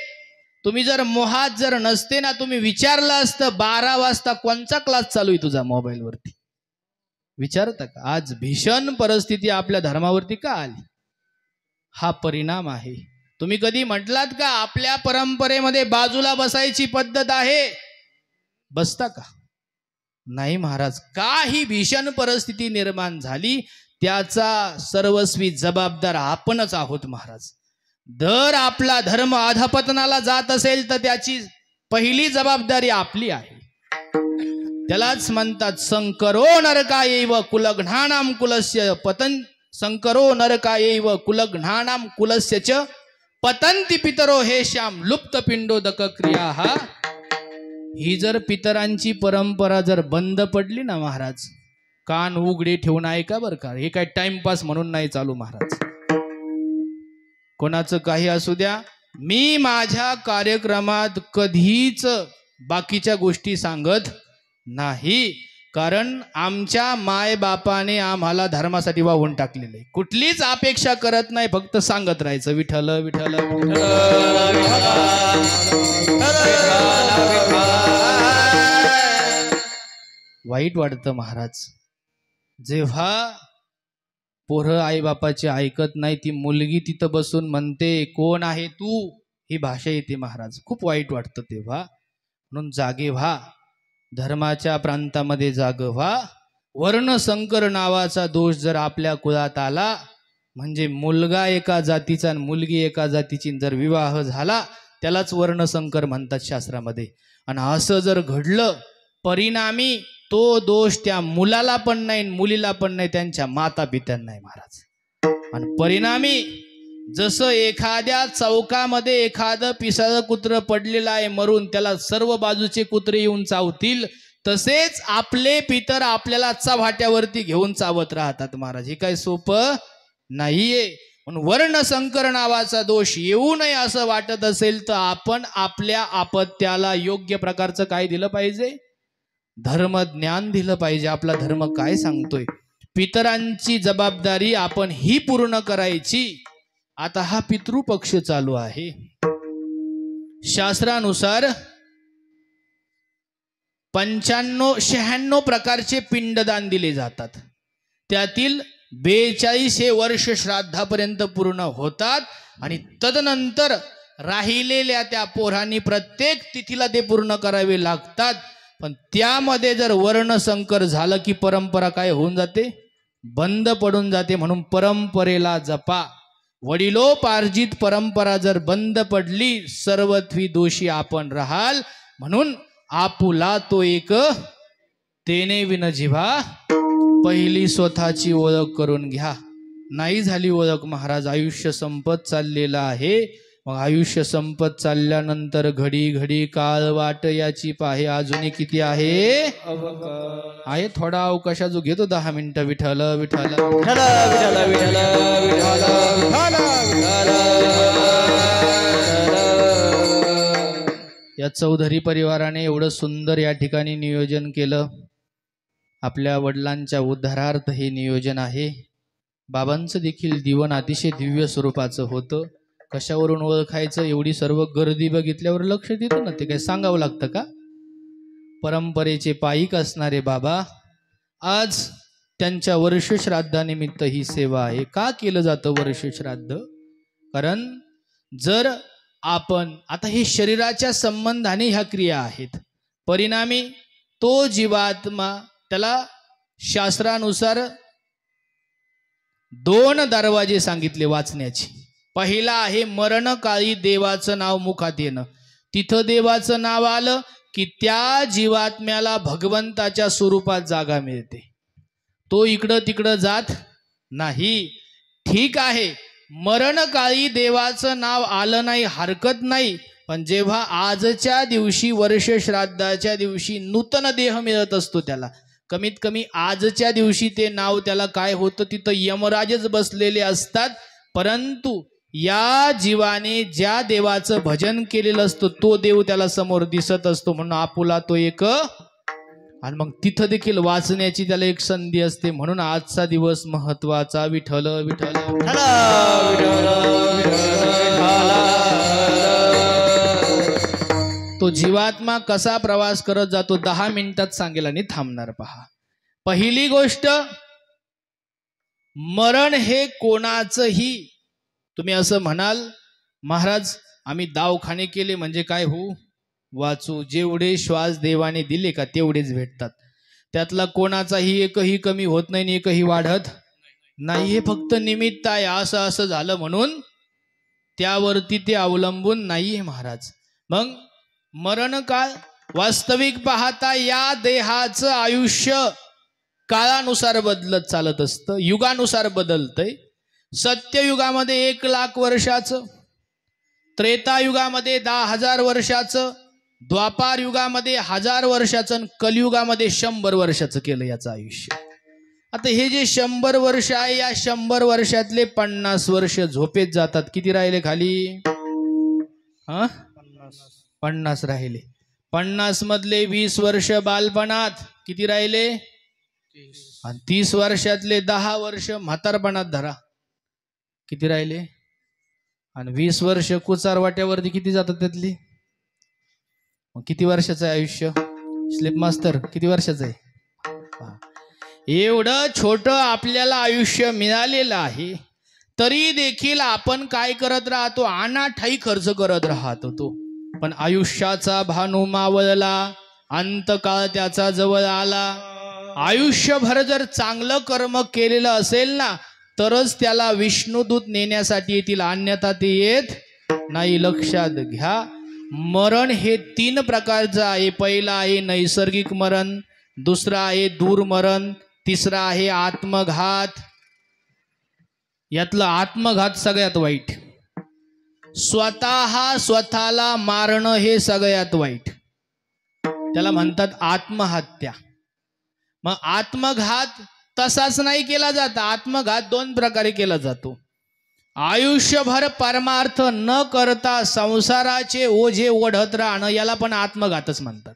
तुम्ही जर मोहात जर नसते ना, तुम्ही विचारलं असतं 12 वाजता कोणचा क्लास चालू आहे तुझा मोबाईलवरती, विचारता का? आज भीषण परिस्थिती आपल्या धर्मावरती का आली? हा परिणाम आहे. तुम्ही कधी म्हटलात का आपल्या परंपरेमध्ये बाजूला बसायची पद्धत आहे? बसता का? नाही महाराज. काही भीषण परिस्थिती निर्माण झाली त्याचा सर्वस्वी जबाबदार आपणच आहोत महाराज. जर आपला धर्म अधपतनाला जात असेल तर त्याची पहिली जबाबदारी आपली आहे. त्यालाच म्हणतात संकरो नरकायैव कुलघ्नानाम कुलस्य पतन. संकरो नरकायैव कुलघ्नानाम कुलस्य च पतंती पितरो हे श्याम लुप्त पिंडोदक क्रिया. ही जर पितरांची परंपरा जर बंद पडली ना महाराज, कान उघडे ठेवून ऐका बरं का. हे काय टाइमपास म्हणून नाही चालू महाराज. कोणाचं काही असू द्या, मी माझ्या कार्यक्रमात कधीच बाकीच्या गोष्टी सांगत नाही. कारण आमच्या माय बापाने आम्हाला धर्मासाठी वाहून टाकलेलं आहे. कुठलीच अपेक्षा करत नाही, फक्त सांगत राहायचं विठ्ठल विठ्ठल वाईट वाटतं महाराज. जेव्हा पोरं आई बापाचे ऐकत नाही, ती मुलगी तिथं बसून म्हणते कोण आहे तू, ही भाषा येते महाराज. खूप वाईट वाटतं तेव्हा. म्हणून जागे व्हा, धर्माच्या प्रांतामध्ये जाग व्हा. वर्णसंकर नावाचा दोष जर आपल्या कुळात आला, म्हणजे मुलगा एका जातीचा आणि मुलगी एका जातीची जर विवाह झाला, त्यालाच वर्णसंकर म्हणतात शास्त्रामध्ये. आणि असं जर घडलं, परिणामी तो दोष त्या मुलाला पण नाही, मुलीला पण नाही, त्यांच्या माता पित्यांना नाही महाराज. आणि परिणामी जसं एखाद्या चौकामध्ये एखादं पिसाळं कुत्रं पडलेलं आहे मरून, त्याला सर्व बाजूचे कुत्रे येऊन चावतील, तसेच आपले पितर आपल्याला चव्हाट्यावरती घेऊन चावत राहतात महाराज. हे काय सोपं नाहीये. म्हणून वर्णसंकर नावाचा दोष येऊ नये असं वाटत असेल तर आपण आपल्या अपत्याला योग्य प्रकारचं काय दिलं पाहिजे? धर्मज्ञान दिलं पाहिजे. आपला धर्म काय सांगतोय, पितरांची जबाबदारी आपण ही पूर्ण करायची. आता हा पितृपक्ष चालू आहे. शास्त्रानुसार 95-96 प्रकारचे पिंडदान दिले जातात. त्यातील 42 हे वर्ष श्राद्धापर्यंत पूर्ण होतात आणि तदनंतर राहिलेल्या त्या पोरांनी प्रत्येक तिथीला ते पूर्ण करावे लागतात. पण त्यामध्ये जर वर्णसंकर झालं की परंपरा काय होऊन जाते? बंद पडून जाते. म्हणून परंपरेला जपा. वडिलोपार्जित परंपरा जर बंद पडली, सर्वत्वी दोषी आपण राहाल. म्हणून आपुला तो एक तेने विन जिव्हा. पहिली स्वतःची ओळख करून घ्या. नाही झाली ओळख महाराज, आयुष्य संपत चाललेलं आहे. मग आयुष्य संपत चालल्यानंतर घडी घडी काळ वाट याची पाहे अजूनही किती आहे? थोडा अवकाशा जो घेतो 10 मिनिटं. विठ्ठल विठ्ठल विठ्ठल विठ्ठल विठ्ठल विठ्ठल. या चौधरी परिवाराने एवढं सुंदर या ठिकाणी नियोजन केलं. आपल्या वडिलांच्या उद्धारार्थ हे नियोजन आहे. बाबांचं देखील दिवन अतिशय दिव्य स्वरूपाचं होतं. कशावरून ओळखायचं? एवढी सर्व गर्दी बघितल्यावर लक्ष देतं ना, ते काय सांगावं लागतं का? परंपरेचे पायीक असणारे बाबा, आज त्यांच्या वर्षश्राद्धानिमित्त ही सेवा आहे. का केलं जातं वर्षश्राद्ध? कारण जर आपण आता हे शरीराच्या संबंधाने ह्या क्रिया आहेत. परिणामी तो जीवात्मा, त्याला शास्त्रानुसार 2 दरवाजे सांगितले वाचण्याची. पहिला आहे मरणकाळी देवाचं नाव मुखात येणं. तिथं देवाचं नाव आलं की त्या जीवात्म्याला भगवंताच्या स्वरूपात जागा मिळते. तो इकडं तिकडं जात नाही. ठीक आहे, मरणकाळी देवाचं नाव आलं नाही हरकत नाही. पण जेव्हा आजच्या दिवशी वर्षश्राद्धाच्या दिवशी नूतन देह मिळत असतो त्याला, कमीत कमी आजच्या दिवशी ते नाव त्याला काय होतं? तिथं यमराजच बसलेले असतात. परंतु या जीवाने ज्या देवाचं भजन केलेलं असतं तो देव त्याला समोर दिसत असतो. म्हणून आपुला तो एक. आणि मग तिथं देखील वाचण्याची त्याला एक संधी असते. म्हणून आजचा दिवस महत्वाचा. विठ्ठल विठ्ठल विठ्ठल विठ्ठल विठ्ठल. तो जीवात्मा कसा प्रवास करत जातो 10 मिनिटात सांगेल आणि थांबणार पहा. पहिली गोष्ट, मरण हे कोणाचंही, तुम्ही असं म्हणाल महाराज आम्ही दवाखाने केले म्हणजे काय हो, वाचू. जेवढे श्वास देवाने दिले का तेवढेच भेटतात. त्यातला कोणाचाही एकही कमी होत नाही आणि एकही वाढत नाही. हे फक्त निमित्त आहे. असं असं झालं म्हणून त्यावरती ते अवलंबून नाहीये महाराज. मग मरण काळ वास्तविक पाहता या देहाचं आयुष्य काळानुसार बदलत चालत असतं, युगानुसार बदलतंय. सत्ययुगामध्ये 1,00,000 वर्षाचं, त्रेतायुगामध्ये 10,000 वर्षाचं, द्वापार युगामध्ये 1000 वर्षाचं आणि कलियुगामध्ये 100 वर्षाचं केलं याचं आयुष्य. आता हे जे 100 वर्ष आहे, या 100 वर्षातले 50 वर्ष झोपेत जातात. किती राहिले खाली? 50 राहिले. 50 मधले 20 वर्ष बालपणात, किती राहिले? आणि 30 वर्षातले 10 वर्ष म्हातारपणात धरा, किती राहिले? आणि 20 वर्ष कुचार वाट्यावरती किती जातात त्यातली? मग किती वर्षाचं आहे आयुष्य? स्लिप मास्तर किती वर्षाचं आहे? एवढं छोटं आपल्याला आयुष्य मिळालेलं आहे, तरी देखील आपण काय करत राहतो? अनाठाई खर्च करत राहतो. पण आयुष्याचा भानू मावळला, अंतकाळ त्याचा जवळ आला. आयुष्यभर जर चांगलं कर्म केलेलं असेल ना, तरच त्याला विष्णुदूत नेण्यासाठी येतील, अन्यथा ते येत नाही. लक्षात घ्या. मरण हे 3 प्रकारचं आहे. पहिला आहे नैसर्गिक मरण, दुसरा आहे दूर मरण, तिसरा आहे आत्मघात. यातलं आत्मघात सगळ्यात वाईट. स्वतःला मारणं हे सगळ्यात वाईट. त्याला म्हणतात आत्महत्या. मग आत्मघात तसाच नाही केला जात. आत्मघात 2 प्रकारे केला जातो. आयुष्यभर परमार्थ न करता संसाराचे ओझे ओढत राहणं, याला पण आत्मघातच म्हणतात.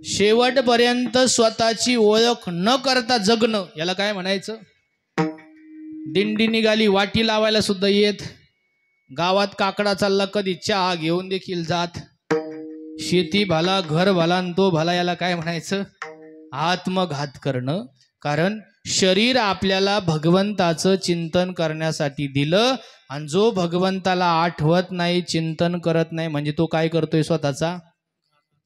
शेवटपर्यंत स्वतःची ओळख न करता जगणं, याला काय म्हणायचं? दिंडी निघाली, वाटी लावायला सुद्धा येत, गावात काकडा चालला कधी चहा घेऊन देखील जात, शेती भला घर भला आणि तो भला, याला काय म्हणायचं? आत्मघात करणं. कारण शरीर आपल्याला भगवंताचं चिंतन करण्यासाठी दिलं, आणि जो भगवंताला आठवत नाही, चिंतन करत नाही, म्हणजे तो काय करतोय? स्वतःचा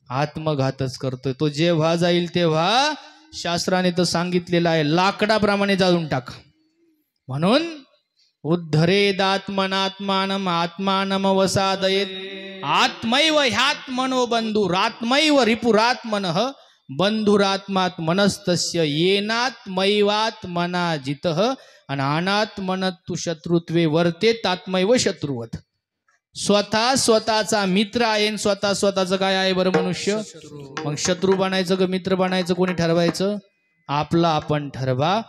आत्मघातच करतोय. तो जेव्हा जाईल तेव्हा शास्त्राने तर सांगितलेलं आहे, लाकडाप्रमाणे जाळून टाक. म्हणून उद्धरेदात्मनात्मानम आत्मानम वसादयेत आत्मैव ह्यात्मनो बंधुरात्मैव रिपुरात्मनः बंधुरात्मात्मनस्तस्य येनात्मैवात्मना जितः आणि अनात्मनतु शत्रुत्वे वर्तेत आत्मैव शत्रुवत. स्वतःचा मित्र आहे, स्वतःचं काय आहे बरं मनुष्य? मग शत्रू बनायचं का मित्र बनायचं कोणी ठरवायचं? आपला आपण ठरवा.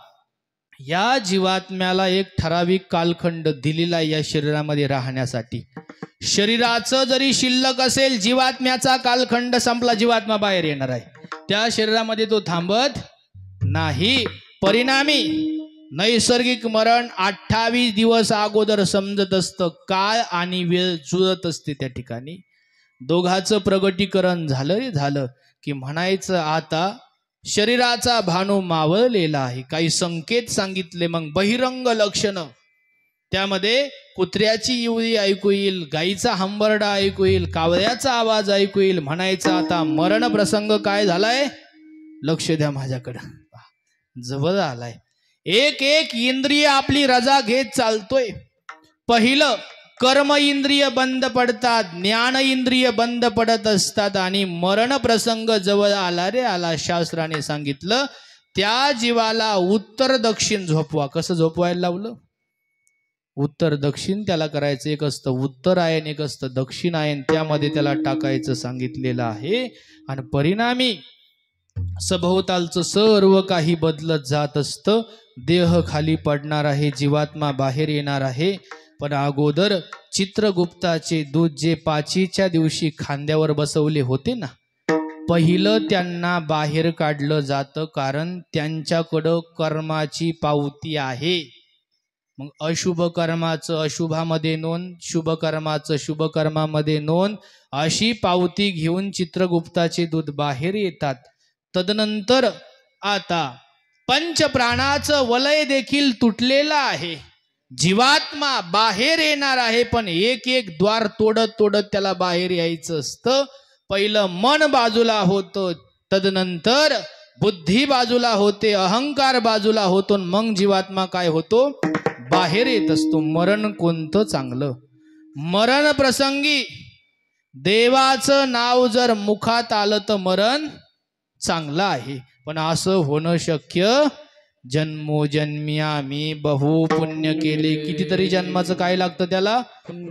या जीवात्म्याला एक ठराविक कालखंड दिलेला या शरीरामध्ये राहण्यासाठी. शरीराचं जरी शिल्लक असेल, जीवात्म्याचा कालखंड संपला, जीवात्मा बाहेर येणार आहे. त्या शरीरामध्ये तो थांबत नाही. परिणामी नैसर्गिक मरण 28 दिवस अगोदर समजत असतं. काळ आणि वेळ जुळत असते त्या ठिकाणी. दोघाचं प्रगटीकरण झालं की म्हणायचं आता शरीराचा भानू मावळलेला आहे. काही संकेत सांगितले. मग बहिरंग लक्षणं, त्यामध्ये कुत्र्याची इवळी ऐकू येईल, गाईचा हंबरडा ऐकू येईल, कावळ्याचा आवाज ऐकू येईल. म्हणायचं आता मरण प्रसंग काय झालाय? लक्ष द्या माझ्याकडं, जवळ आलाय. एक इंद्रिय आपली रजा घेत चालतोय. पहिलं कर्म इंद्रिय बंद पडतात, ज्ञान इंद्रिय बंद पडत असतात, आणि मरण प्रसंग जवळ आला रे आला. शास्त्राने सांगितलं त्या जीवाला उत्तर दक्षिण झोपवा. कसं झोपवायला लावलं? उत्तर दक्षिण त्याला करायचं. एक असतं उत्तरायण, एक असतं दक्षिणायन, त्यामध्ये त्याला टाकायचं सांगितलेलं आहे. आणि परिणामी सभोवतालचं सर्व काही बदलत जात असतं. देह खाली पडणार आहे, जीवात्मा बाहेर येणार आहे. पण अगोदर चित्रगुप्ताचे दूत जे 5च्या दिवशी खांद्यावर बसवले होते ना, पहिलं त्यांना बाहेर काढलं जातं. कारण त्यांच्याकडं कर्माची पावती आहे. मग अशुभ कर्माचं अशुभामध्ये नोंद, शुभ कर्माचं शुभ कर्मामध्ये नोंद, अशी पावती घेऊन चित्रगुप्ताचे दूत बाहेर येतात. तदनंतर आता पंचप्राणाचं वलय देखील तुटलेलं आहे. जीवात्मा बाहेर येणार आहे, पण एक एक द्वार तोडत तोडत त्याला बाहेर यायचं असतं. पहिलं मन बाजूला होतं, तदनंतर बुद्धी बाजूला होते, अहंकार बाजूला होतो, मग जीवात्मा काय होतो, बाहेर येत असतो. मरण कोणतं चांगलं? मरण प्रसंगी देवाचं नाव जर मुखात आलं तर मरण चांगलं आहे, पण असं होणं शक्य. जन्मोजन्मी आम्ही बहु पुण्य केले, कितीतरी जन्माचं काय लागतं, त्याला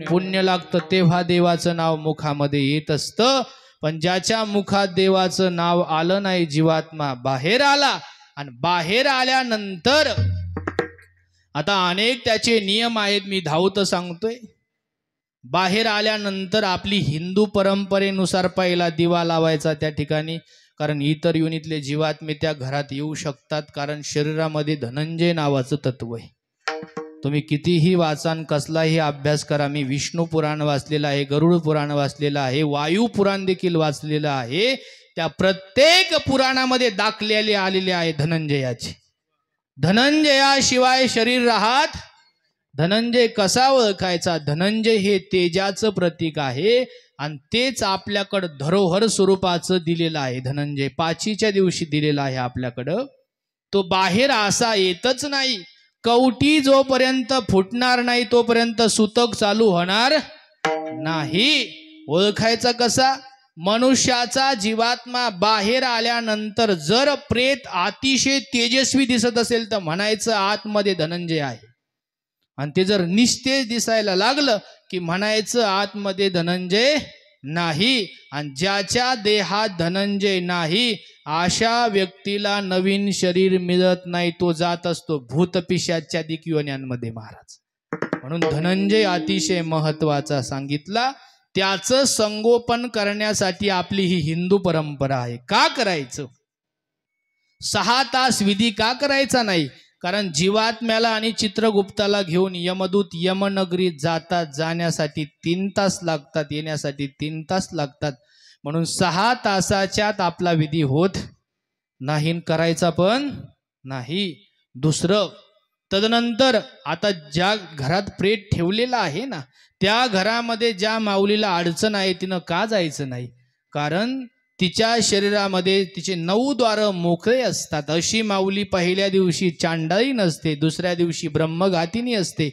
पुण्य लागतं, तेव्हा देवाचं नाव मुखामध्ये येत असतं. पण ज्याच्या मुखात देवाचं नाव आलं नाही, जीवात्मा बाहेर आला, आणि बाहेर आल्यानंतर आता अनेक त्याचे नियम आहेत, मी धावत सांगतोय. बाहेर आल्यानंतर आपली हिंदू परंपरेनुसार पहिला दिवा लावायचा त्या ठिकाणी, कारण इतर युनितले जीवात्मे त्या घरात येऊ शकतात, कारण शरीरामध्ये धनंजय नावाचं तत्व आहे. तुम्ही कितीही वाचान, कसलाही अभ्यास करा, मी विष्णू पुराण वाचलेलं आहे, गरुड पुराण वाचलेलं आहे, वायू पुराण देखील वाचलेलं आहे. त्या प्रत्येक पुराणामध्ये दाखलेले आलेले आहे धनंजयाचे. धनंजयाशिवाय शरीर राहत. धनंजय कसा ओळखायचा? धनंजय हे तेजाचं प्रतीक आहे, आणि तेच आपल्याकडं धरोहर स्वरूपाचं दिलेलं आहे. धनंजय पाचीच्या दिवशी दिलेला आहे आपल्याकडं. तो बाहेर असा येतच नाही. कवटी जोपर्यंत फुटणार नाही तोपर्यंत सुतक चालू होणार नाही. ओळखायचा कसा? मनुष्याचा जीवात्मा बाहेर आल्यानंतर जर प्रेत अतिशय तेजस्वी दिसत असेल तर म्हणायचं आतमध्ये धनंजय आहे, आणि ते जर निस्तेज दिसायला लागलं की म्हणायचं आतमध्ये धनंजय नाही. आणि ज्याच्या देहात धनंजय नाही अशा व्यक्तीला नवीन शरीर मिळत नाही, तो जात असतो भूतपिशाच्या दिक्योन्यांमध्ये महाराज. म्हणून धनंजय अतिशय महत्वाचा सांगितला. त्याचं संगोपन करण्यासाठी आपली ही हिंदू परंपरा आहे. का करायचं? 6 तास विधी का करायचा नाही? कारण जीवात्म्याला आणि चित्रगुप्ताला घेऊन यमदूत यमनगरीत जातात, जाण्यासाठी 3 तास लागतात, येण्यासाठी 3 तास लागतात. म्हणून 6 तासाच्यात आपला विधी होत नाही, करायचा पण नाही. दुसरं, तदनंतर आता ज्या घरात प्रेत ठेवलेला आहे ना, त्या घरामध्ये ज्या माऊलीला अडचण आहे तिनं का जायचं नाही? कारण तिच्या शरीरामध्ये तिचे 9 द्वार मोकळे असतात. अशी माऊली पहिल्या दिवशी चांडाळी नसते, दुसऱ्या दिवशी ब्रह्मघातिनी असते,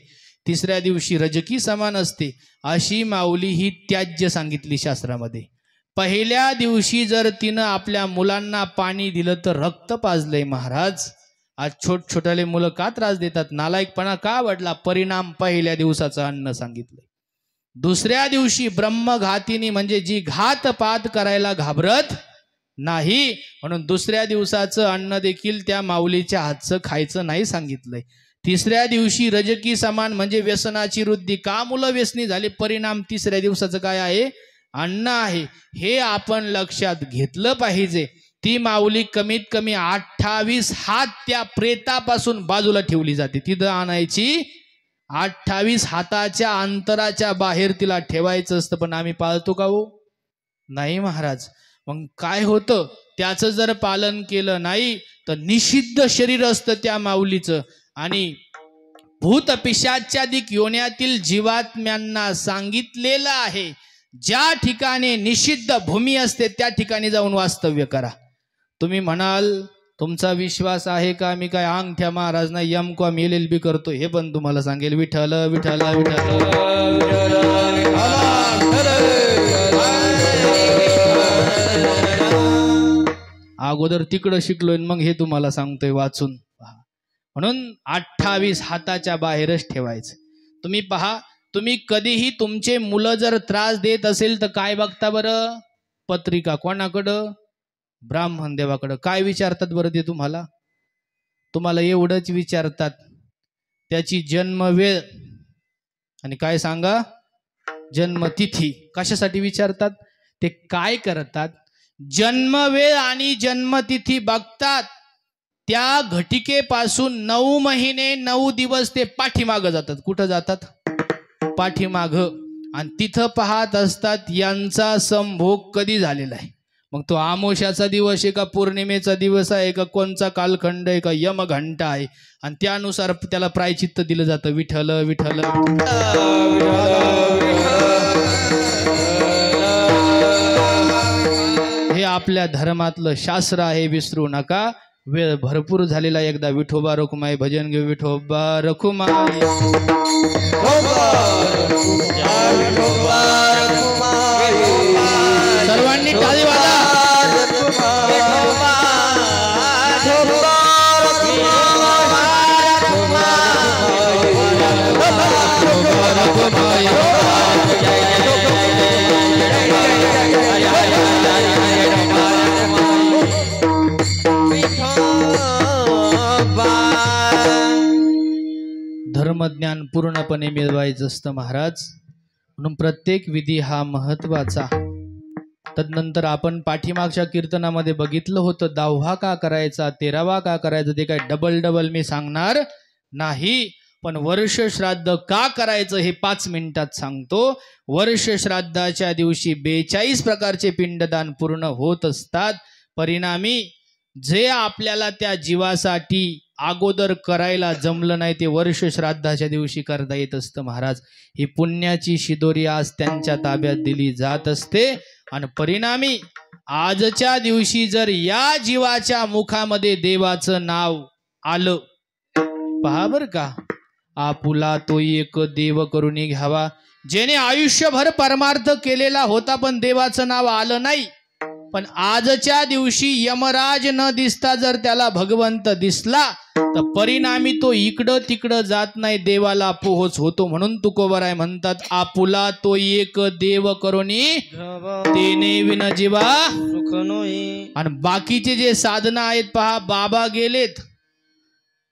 तिसऱ्या दिवशी रजकी समान असते. अशी माऊली ही त्याज्य सांगितली शास्त्रामध्ये. पहिल्या दिवशी जर तिनं आपल्या मुलांना पाणी दिलं तर रक्त पाजलंय महाराज. आज छोटछोटाले मुलं का त्रास देतात? नालायकपणा का वाढला? परिणाम पहिल्या दिवसाचं अन्न सांगितलंय. दुसऱ्या दिवशी ब्रह्मघातिनी म्हणजे जी घातपात करायला घाबरत नाही, म्हणून दुसऱ्या दिवसाचं अन्न देखील त्या माऊलीच्या हातचं खायचं नाही सांगितलंय. तिसऱ्या दिवशी रजकी समान म्हणजे व्यसनाची वृद्धी, का मुलं व्यसनी झाली, परिणाम तिसऱ्या दिवसाचं काय आहे? अन्न आहे. हे आपण लक्षात घेतलं पाहिजे. ती माऊली कमीत कमी 28 हात त्या प्रेतापासून बाजूला ठेवली जाते. तिथं आणायची 28 हाताच्या अंतराच्या बाहेर तिला ठेवायचं असतं, पण आम्ही पाळतो का हो? नाही महाराज. मग काय होतं? त्याचं जर पालन केलं नाही तर निषिद्ध शरीर असतं त्या माऊलीचं. आणि भूत पिशाच्या दिक योन्यातील जीवात्म्यांना सांगितलेलं आहे, ज्या ठिकाणी निषिद्ध भूमी असते त्या ठिकाणी जाऊन वास्तव्य करा. तुम्ही म्हणाल तुमचा विश्वास आहे का? मी काय अंगठ्या महाराज नाही, M.Com LLB करतो, हे पण तुम्हाला सांगेल. विठ्ठल विठ्ठल विठ्ठल अगोदर तिकडं शिकलोय, मग हे तुम्हाला सांगतोय वाचून. म्हणून 28 हाताच्या बाहेरच ठेवायचं. तुम्ही पहा, तुम्ही कधीही तुमचे मुलं जर त्रास देत असेल तर काय बघता बरं? पत्रिका. कोणाकडं? ब्राह्मण देवाकडं. काय विचारतात बरं ते तुम्हाला? तुम्हाला एवढंच विचारतात, त्याची जन्मवेळ आणि काय सांगा, जन्मतिथी. कशासाठी विचारतात? ते काय करतात? जन्मवेळ आणि जन्मतिथी बघतात. त्या घटिकेपासून 9 महिने 9 दिवस ते पाठीमागं जातात. कुठं जातात? पाठीमागं. आणि तिथं पाहत असतात यांचा संभोग कधी झालेला आहे. मग तो आमोशाचा दिवस आहे का, पौर्णिमेचा दिवस आहे का, कोणचा कालखंड आहे का, यमघंटा आहे, आणि त्यानुसार त्याला प्रायचित्त दिलं जातं. विठ्ठल विठ्ठल. हे आपल्या धर्मातलं शास्त्र आहे, विसरू नका. वेळ भरपूर झालेला. एकदा विठोबा रखुमाई भजन घेऊ. विठोबा रखुमाई. सर्वांनी टाळी वाजा. धर्मज्ञान पूर्णपणे मिळवायचं असतं महाराज, म्हणून प्रत्येक विधी हा महत्वाचा. तदनंतर आपण पाठीमागच्या कीर्तनामध्ये बघितलं होतं, 10वा का करायचा, 13वा का करायचा, ते काय डबल मी सांगणार नाही. पण वर्ष श्राद्ध का करायचं हे 5 मिनिटात सांगतो. वर्ष श्राद्धाच्या दिवशी 42 प्रकारचे पिंडदान पूर्ण होत असतात. परिणामी जे आपल्याला त्या जीवासाठी अगोदर करायला जमलं नाही ते वर्ष श्राद्धाच्या दिवशी करता येत असतं महाराज. ही पुण्याची शिदोरी आज त्यांच्या ताब्यात दिली जात असते. आणि परिणामी आजच्या दिवशी जर या जीवाच्या मुखामध्ये देवाचं नाव आलं, पहा बर का, आपुला तो एक देव करून घ्यावा. जेने आयुष्यभर परमार्थ केलेला होता पण देवाचं नाव आलं नाही, पण आजच्या दिवशी यमराज न दिसता जर त्याला भगवंत दिसला तर परिणामी तो इकडं तिकडं जात नाही, देवाला पोहोच होतो. म्हणून तुकोबराय म्हणतात, आपुला तो एक देव करोनी तेने विन जीवा सुख नोई. आणि बाकीचे जे साधना आहेत पहा, बाबा गेलेत,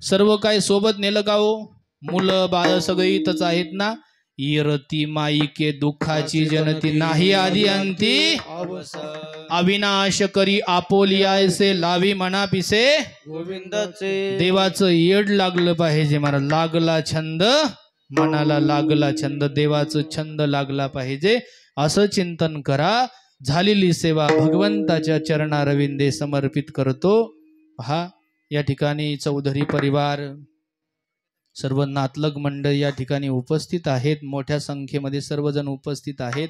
सर्व काही सोबत नेलं का हो? मुलं बाळ सगळे इथंच आहेत ना. इरती माईके दुःखाची जनती नाही आधी अंती, अविनाश करी आपोलियासे लावी मना पिसे गोविंदाचे. देवाचं येड लागलं पाहिजे महाराज. लागला छंद मनाला, लागला छंद, देवाचं छंद लागला पाहिजे. असं चिंतन करा. झालेली सेवा भगवंताच्या चरणारविंदे समर्पित करतो. पहा, या ठिकाणी चौधरी परिवार, सर्व नातलग मंडळ या ठिकाणी उपस्थित आहेत. मोठ्या संख्येमध्ये सर्वजण उपस्थित आहेत.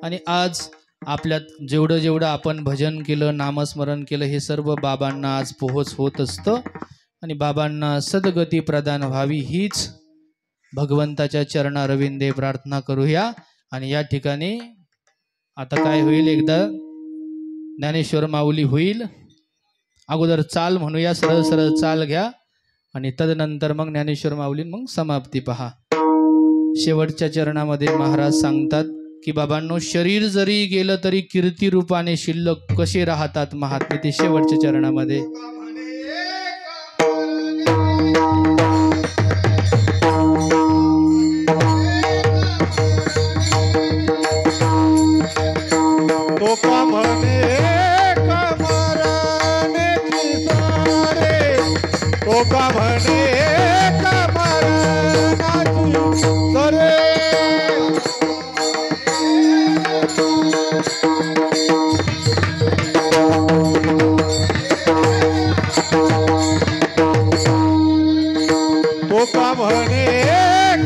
आणि आज आपल्यात जेवढं आपण भजन केलं, नामस्मरण केलं, हे सर्व बाबांना आज पोहोच होत असतं. आणि बाबांना सद्गती प्रदान व्हावी हीच भगवंताच्या चरणारविंदे प्रार्थना करूया. आणि या ठिकाणी आता काय होईल, एकदा ज्ञानेश्वर माऊली होईल. अगोदर चाल म्हणूया, सरळ सरळ चाल घ्या, आणि तदनंतर मग ज्ञानेश्वर माऊली, मग समाप्ती. पहा, शेवटच्या चरणामध्ये महाराज सांगतात की बाबांनो, शरीर जरी गेलं तरी कीर्ती रूपाने शिल्लक कसे राहतात महात्मे, ते शेवटच्या चरणामध्ये. तो का म्हणे तो का म्हणे कमरनाची सरे. तो का म्हणे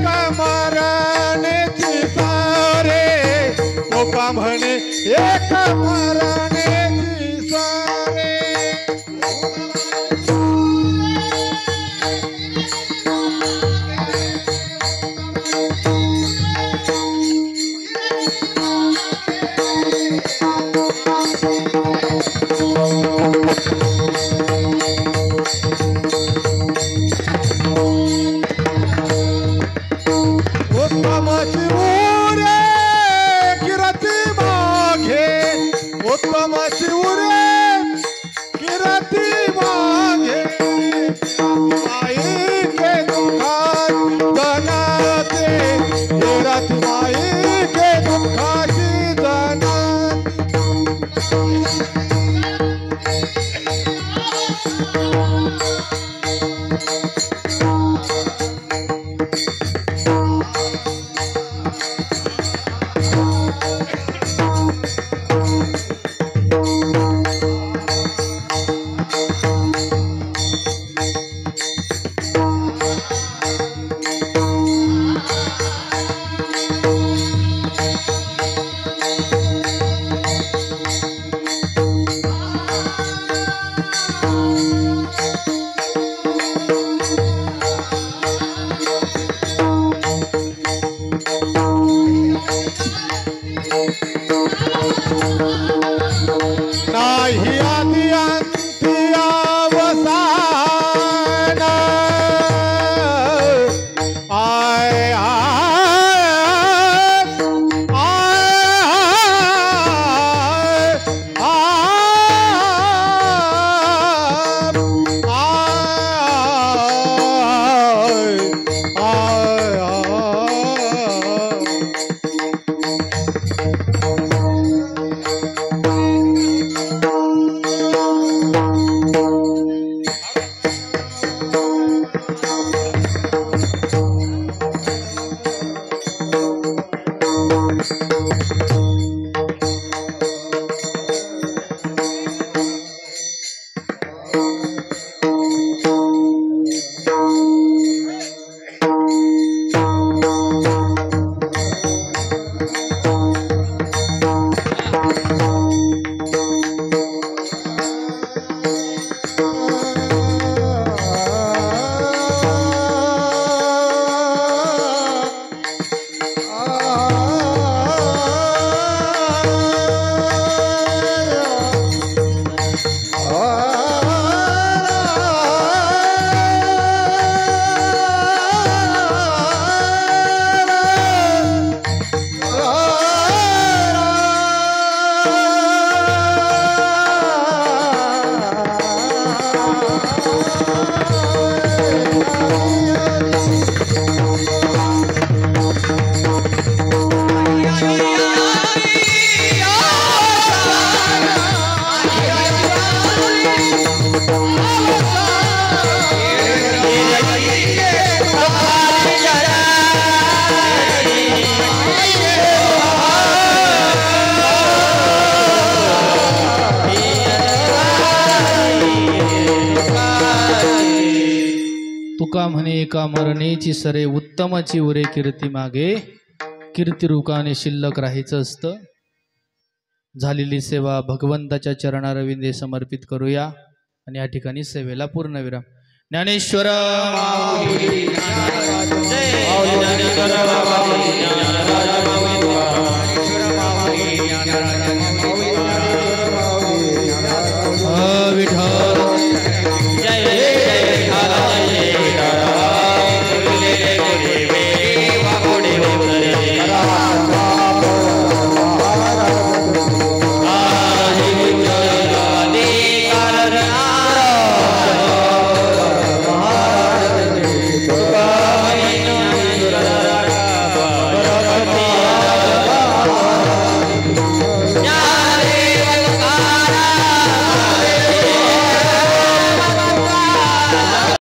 कमरनाची सरे. तो का म्हणे एक कमरनाची सरे. उत्तम तुका म्हणे एका मरणेची सरे उत्तमची उरे कीर्ती मागे कीर्ती रूपाने शिल्लक राहायचं असतं. झालेली सेवा भगवंताच्या चरणारविंदे समर्पित करूया आणि या ठिकाणी सेवेला पूर्णविराम. ज्ञानेश्वर माऊली, जय ज्ञानेश्वर बाबा